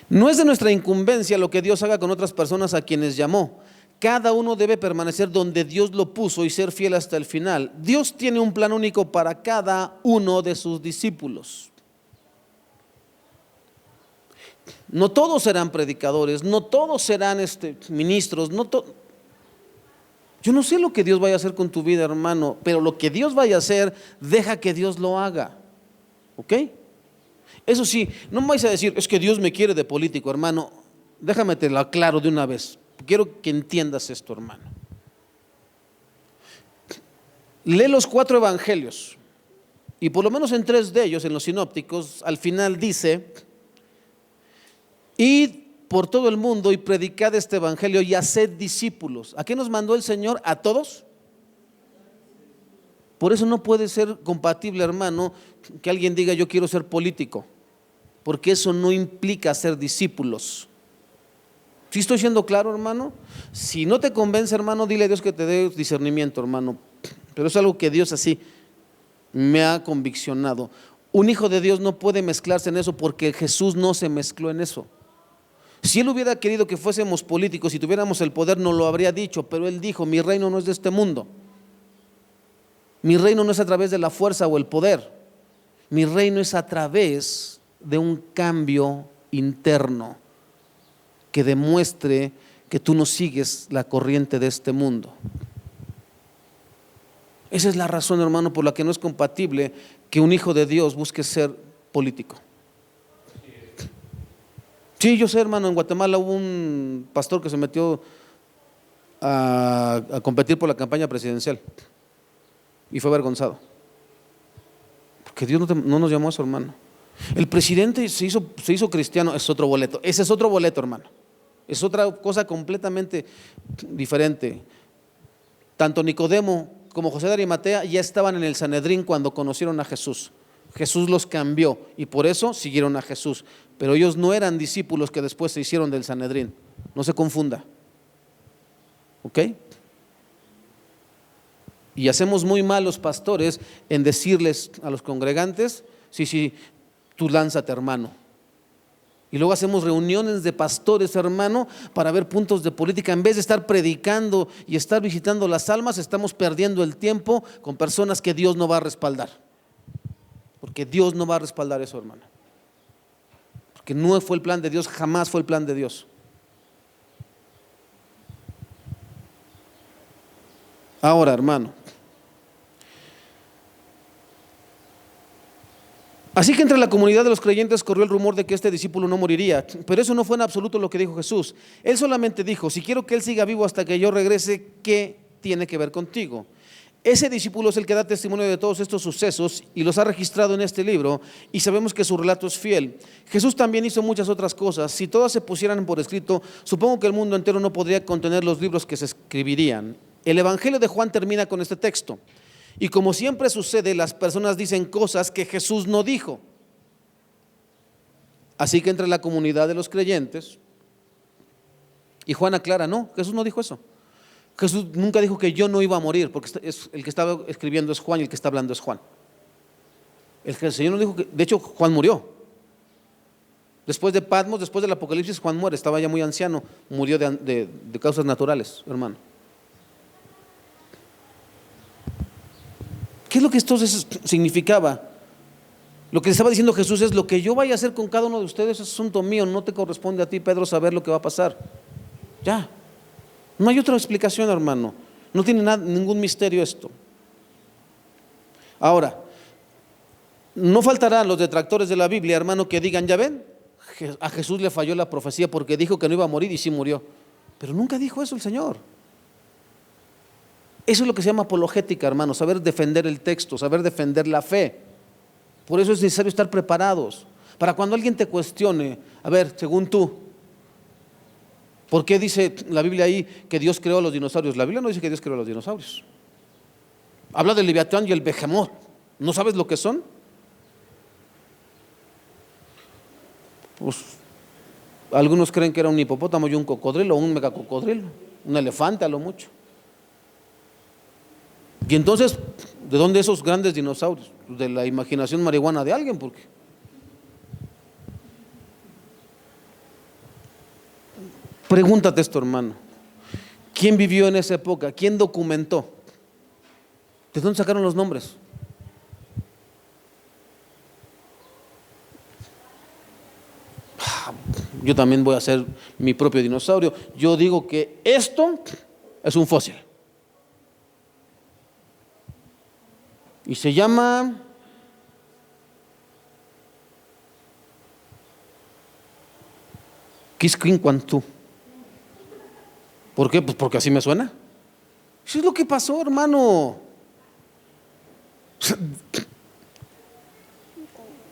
no es de nuestra incumbencia lo que Dios haga con otras personas a quienes llamó. Cada uno debe permanecer donde Dios lo puso y ser fiel hasta el final. Dios tiene un plan único para cada uno de sus discípulos. No todos serán predicadores, no todos serán ministros, yo no sé lo que Dios vaya a hacer con tu vida, hermano, pero lo que Dios vaya a hacer, deja que Dios lo haga. ¿Ok? Eso sí, no me vais a decir: es que Dios me quiere de político, hermano. Déjame te lo aclaro de una vez. Quiero que entiendas esto, hermano. Lee los 4 evangelios y por lo menos en 3 de ellos, en los sinópticos, al final dice: id por todo el mundo y predicad este evangelio y haced discípulos. ¿A qué nos mandó el Señor? ¿A todos? Por eso no puede ser compatible, hermano, que alguien diga: yo quiero ser político, porque eso no implica ser discípulos. ¿Sí estoy siendo claro, hermano? Si no te convence, hermano, dile a Dios que te dé discernimiento, hermano. Pero es algo que Dios así me ha conviccionado. Un hijo de Dios no puede mezclarse en eso, porque Jesús no se mezcló en eso. Si Él hubiera querido que fuésemos políticos y tuviéramos el poder, nos lo habría dicho, pero Él dijo: mi reino no es de este mundo. Mi reino no es a través de la fuerza o el poder. Mi reino es a través de un cambio interno que demuestre que tú no sigues la corriente de este mundo. Esa es la razón, hermano, por la que no es compatible que un hijo de Dios busque ser político. Sí, yo sé, hermano, en Guatemala hubo un pastor que se metió a competir por la campaña presidencial y fue avergonzado, porque Dios no nos llamó a eso, hermano. El presidente se hizo cristiano, es otro boleto. Ese es otro boleto, hermano. Es otra cosa completamente diferente. Tanto Nicodemo como José de Arimatea ya estaban en el Sanedrín cuando conocieron a Jesús. Jesús los cambió y por eso siguieron a Jesús. Pero ellos no eran discípulos que después se hicieron del Sanedrín. No se confunda. ¿Ok? Y hacemos muy mal los pastores en decirles a los congregantes: sí, tú lánzate, hermano. Y luego hacemos reuniones de pastores, hermano, para ver puntos de política. En vez de estar predicando y estar visitando las almas, estamos perdiendo el tiempo con personas que Dios no va a respaldar. Porque Dios no va a respaldar eso, hermano. Porque no fue el plan de Dios, jamás fue el plan de Dios. Ahora, hermano, así que entre la comunidad de los creyentes corrió el rumor de que este discípulo no moriría, pero eso no fue en absoluto lo que dijo Jesús. Él solamente dijo: si quiero que él siga vivo hasta que yo regrese, ¿qué tiene que ver contigo? Ese discípulo es el que da testimonio de todos estos sucesos y los ha registrado en este libro, y sabemos que su relato es fiel. Jesús también hizo muchas otras cosas. Si todas se pusieran por escrito, supongo que el mundo entero no podría contener los libros que se escribirían. El Evangelio de Juan termina con este texto. Y como siempre sucede, las personas dicen cosas que Jesús no dijo. Así que entre la comunidad de los creyentes, y Juan aclara: no, Jesús no dijo eso. Jesús nunca dijo que yo no iba a morir, porque el que estaba escribiendo es Juan y el que está hablando es Juan. El Señor no dijo que, de hecho, Juan murió. Después de Patmos, después del Apocalipsis, Juan muere, estaba ya muy anciano, murió de causas naturales, hermano. ¿Qué es lo que esto significaba? Lo que le estaba diciendo Jesús es: lo que yo vaya a hacer con cada uno de ustedes es asunto mío, no te corresponde a ti, Pedro, saber lo que va a pasar. Ya, no hay otra explicación, hermano. No tiene ningún misterio esto. Ahora, no faltarán los detractores de la Biblia, hermano, que digan: ya ven, a Jesús le falló la profecía porque dijo que no iba a morir y sí murió. Pero nunca dijo eso el Señor. Eso es lo que se llama apologética, hermano, saber defender el texto, saber defender la fe. Por eso es necesario estar preparados, para cuando alguien te cuestione: a ver, según tú, ¿por qué dice la Biblia ahí que Dios creó a los dinosaurios? La Biblia no dice que Dios creó a los dinosaurios. Habla del Leviatán y el Behemoth. ¿No sabes lo que son? Pues algunos creen que era un hipopótamo y un cocodrilo, o un megacocodrilo, un elefante a lo mucho. Y entonces, ¿de dónde esos grandes dinosaurios? De la imaginación marihuana de alguien, porque pregúntate esto, hermano: ¿quién vivió en esa época? ¿Quién documentó? ¿De dónde sacaron los nombres? Yo también voy a hacer mi propio dinosaurio. Yo digo que esto es un fósil y se llama Quisquincuantú. ¿Por qué? Pues porque así me suena. Eso es lo que pasó, hermano.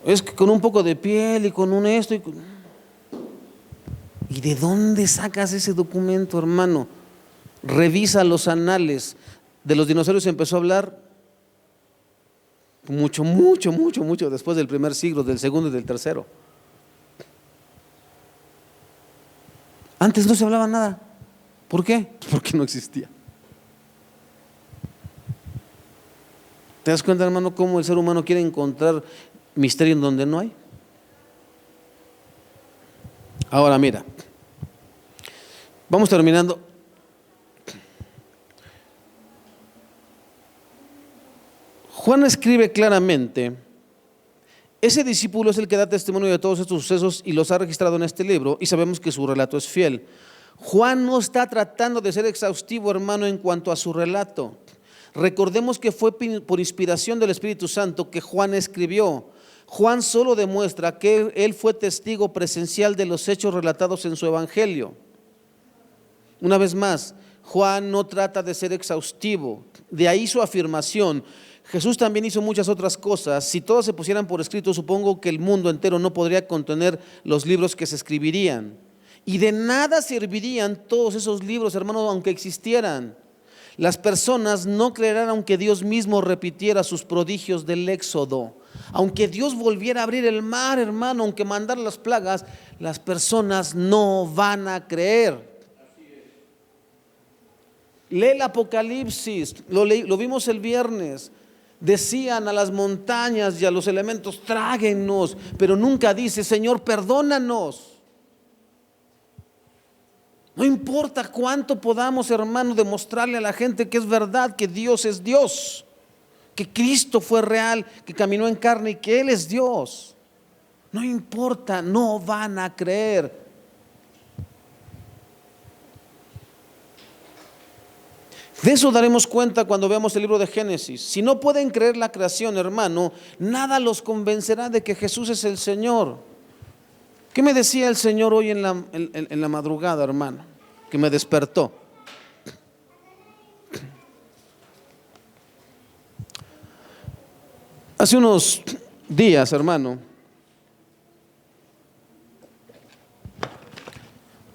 Es que con un poco de piel y con un esto ¿Y de dónde sacas ese documento, hermano? Revisa los anales. De los dinosaurios se empezó a hablar mucho después del primer siglo, del segundo y del tercero. Antes no se hablaba nada. ¿Por qué? Porque no existía. ¿Te das cuenta, hermano, cómo el ser humano quiere encontrar misterio en donde no hay? Ahora mira, vamos terminando. Juan escribe claramente: ese discípulo es el que da testimonio de todos estos sucesos y los ha registrado en este libro, y sabemos que su relato es fiel. Juan no está tratando de ser exhaustivo, hermano, en cuanto a su relato. Recordemos que fue por inspiración del Espíritu Santo que Juan escribió. Juan solo demuestra que él fue testigo presencial de los hechos relatados en su evangelio. Una vez más, Juan no trata de ser exhaustivo, de ahí su afirmación: Jesús también hizo muchas otras cosas. Si todas se pusieran por escrito, supongo que el mundo entero no podría contener los libros que se escribirían. Y de nada servirían todos esos libros, hermanos, aunque existieran. Las personas no creerán aunque Dios mismo repitiera sus prodigios del Éxodo. Aunque Dios volviera a abrir el mar, hermano, aunque mandara las plagas, las personas no van a creer. Lee el Apocalipsis, lo vimos el viernes. Decían a las montañas y a los elementos: tráguennos, pero nunca dice: Señor, perdónanos. No importa cuánto podamos, hermano, demostrarle a la gente que es verdad, que Dios es Dios, que Cristo fue real, que caminó en carne y que Él es Dios. No importa, no van a creer. De eso daremos cuenta cuando veamos el libro de Génesis. Si no pueden creer la creación, hermano, nada los convencerá de que Jesús es el Señor. ¿Qué me decía el Señor hoy en la madrugada, hermano? Que me despertó. Hace unos días, hermano,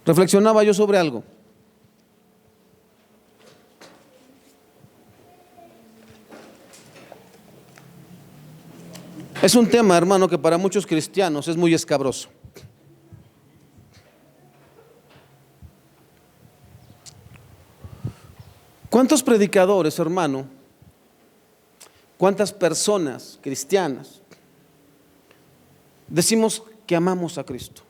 reflexionaba yo sobre algo. Es un tema, hermano, que para muchos cristianos es muy escabroso. ¿Cuántos predicadores, hermano? ¿Cuántas personas cristianas decimos que amamos a Cristo.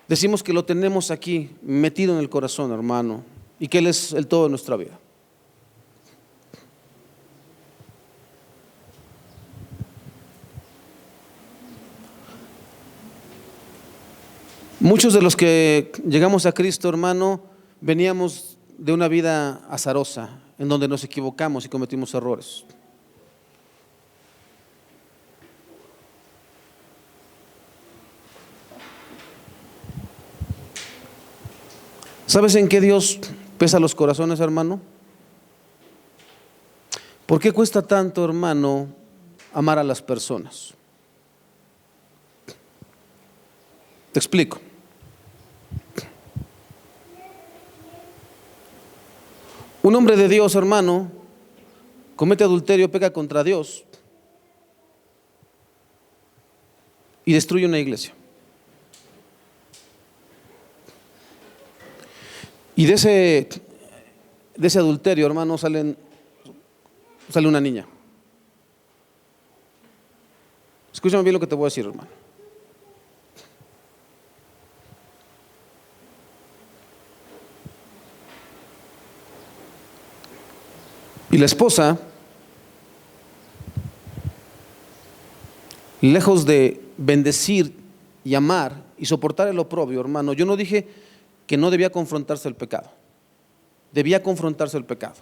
Decimos que lo tenemos aquí metido en el corazón, hermano, y que Él es el todo de nuestra vida. Muchos de los que llegamos a Cristo, hermano, veníamos de una vida azarosa, en donde nos equivocamos y cometimos errores. ¿Sabes en qué Dios pesa los corazones, hermano? ¿Por qué cuesta tanto, hermano, amar a las personas? Te explico. Un hombre de Dios, hermano, comete adulterio, peca contra Dios y destruye una iglesia. Y de ese adulterio, hermano, sale una niña. Escúchame bien lo que te voy a decir, hermano. Y la esposa, lejos de bendecir y amar y soportar el oprobio, hermano, yo no dije que no debía confrontarse el pecado. Debía confrontarse el pecado.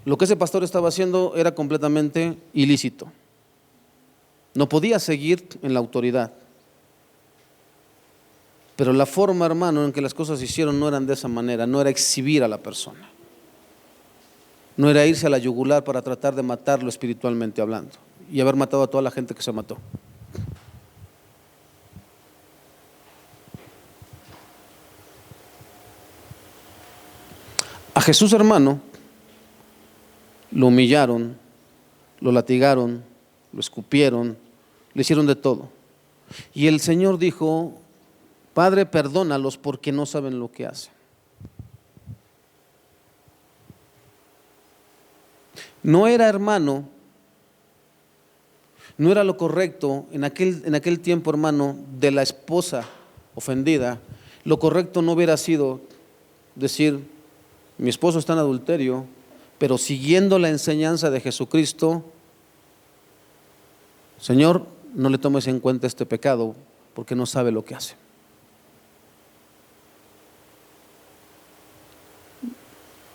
Lo que ese pastor estaba haciendo era completamente ilícito. No podía seguir en la autoridad. Pero la forma, hermano, en que las cosas se hicieron no eran de esa manera, no era exhibir a la persona. No era irse a la yugular para tratar de matarlo espiritualmente hablando y haber matado a toda la gente que se mató. A Jesús, hermano, lo humillaron, lo latigaron, lo escupieron, le hicieron de todo. Y el Señor dijo: Padre, perdónalos porque no saben lo que hacen. No era, hermano, no era lo correcto en aquel tiempo, hermano, de la esposa ofendida. Lo correcto no hubiera sido decir: mi esposo está en adulterio, pero siguiendo la enseñanza de Jesucristo, Señor, no le tomes en cuenta este pecado porque no sabe lo que hace.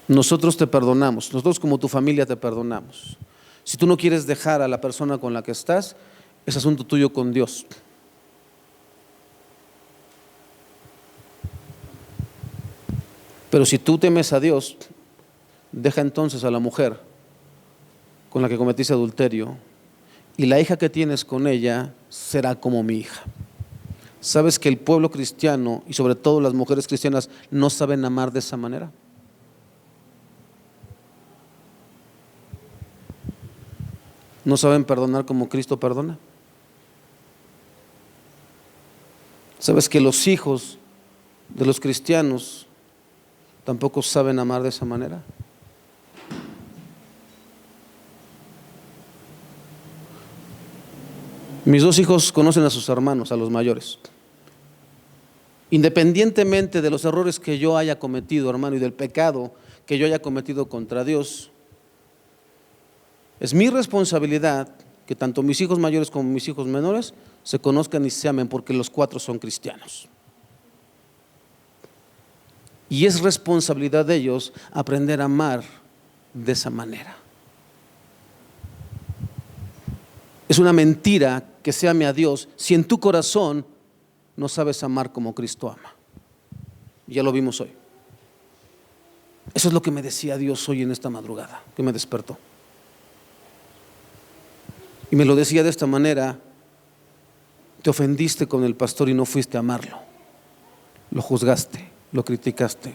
Nosotros te perdonamos, nosotros como tu familia te perdonamos. Si tú no quieres dejar a la persona con la que estás, es asunto tuyo con Dios. Pero si tú temes a Dios, deja entonces a la mujer con la que cometiste adulterio, y la hija que tienes con ella será como mi hija. ¿Sabes que el pueblo cristiano y sobre todo las mujeres cristianas no saben amar de esa manera? ¿No saben perdonar como Cristo perdona? ¿Sabes que los hijos de los cristianos tampoco saben amar de esa manera? Mis dos hijos conocen a sus hermanos, a los mayores. Independientemente de los errores que yo haya cometido, hermano, y del pecado que yo haya cometido contra Dios, es mi responsabilidad que tanto mis hijos mayores como mis hijos menores se conozcan y se amen, porque los cuatro son cristianos. Y es responsabilidad de ellos aprender a amar de esa manera. Es una mentira que se ame a Dios si en tu corazón no sabes amar como Cristo ama. Ya lo vimos hoy. Eso es lo que me decía Dios hoy en esta madrugada, que me despertó. Y me lo decía de esta manera: te ofendiste con el pastor y no fuiste a amarlo. Lo juzgaste, lo criticaste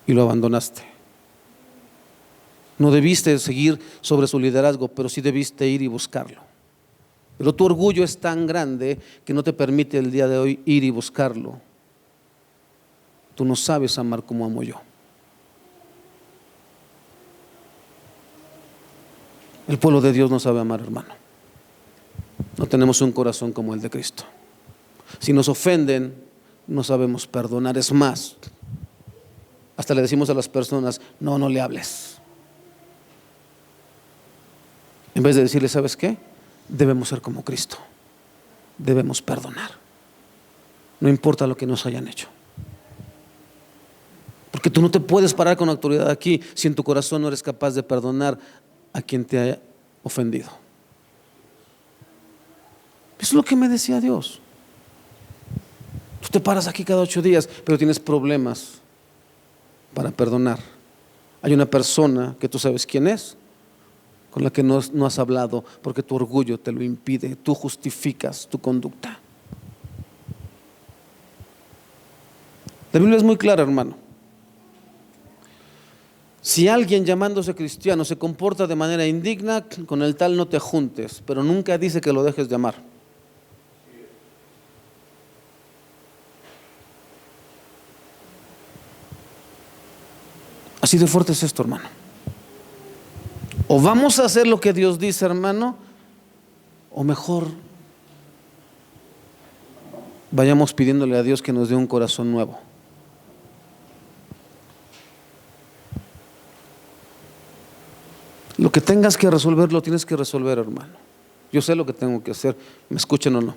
y lo abandonaste. No debiste seguir sobre su liderazgo, pero sí debiste ir y buscarlo. Pero tu orgullo es tan grande que no te permite el día de hoy ir y buscarlo. Tú no sabes amar como amo yo. El pueblo de Dios no sabe amar, hermano. No tenemos un corazón como el de Cristo. Si nos ofenden, no sabemos perdonar. Es más, hasta le decimos a las personas, no, no le hables. En vez de decirle, ¿sabes qué? Debemos ser como Cristo. Debemos perdonar. No importa lo que nos hayan hecho. Porque tú no te puedes parar con autoridad aquí si en tu corazón no eres capaz de perdonar a quien te haya ofendido. Eso es lo que me decía Dios. Tú te paras aquí cada 8 días, pero tienes problemas para perdonar. Hay una persona que tú sabes quién es, con la que no has hablado porque tu orgullo te lo impide. Tú justificas tu conducta. La Biblia es muy clara, hermano. Si alguien llamándose cristiano se comporta de manera indigna, con el tal no te juntes, pero nunca dice que lo dejes de amar. Así de fuerte es esto, hermano. O vamos a hacer lo que Dios dice, hermano, o mejor vayamos pidiéndole a Dios que nos dé un corazón nuevo. Lo que tengas que resolver, lo tienes que resolver, hermano. Yo sé lo que tengo que hacer, me escuchen o no.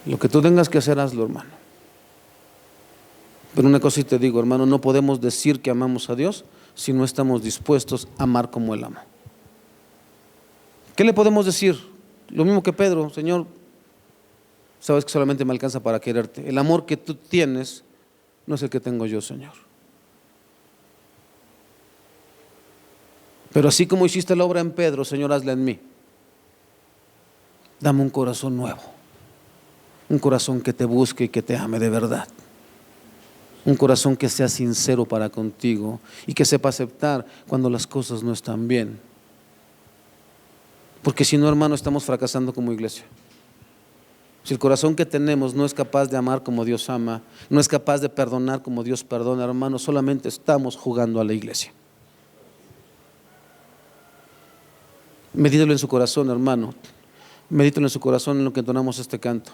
Lo que tú tengas que hacer, hazlo, hermano. Pero una cosa sí te digo, hermano, no podemos decir que amamos a Dios si no estamos dispuestos a amar como Él ama. ¿Qué le podemos decir? Lo mismo que Pedro: Señor, sabes que solamente me alcanza para quererte. El amor que tú tienes no es el que tengo yo, Señor. Pero así como hiciste la obra en Pedro, Señor, hazla en mí. Dame un corazón nuevo, un corazón que te busque y que te ame de verdad. Un corazón que sea sincero para contigo y que sepa aceptar cuando las cosas no están bien. Porque si no, hermano, estamos fracasando como iglesia. Si el corazón que tenemos no es capaz de amar como Dios ama, no es capaz de perdonar como Dios perdona, hermano, solamente estamos jugando a la iglesia. Medítelo en su corazón, hermano. Medítelo en su corazón en lo que entonamos este canto.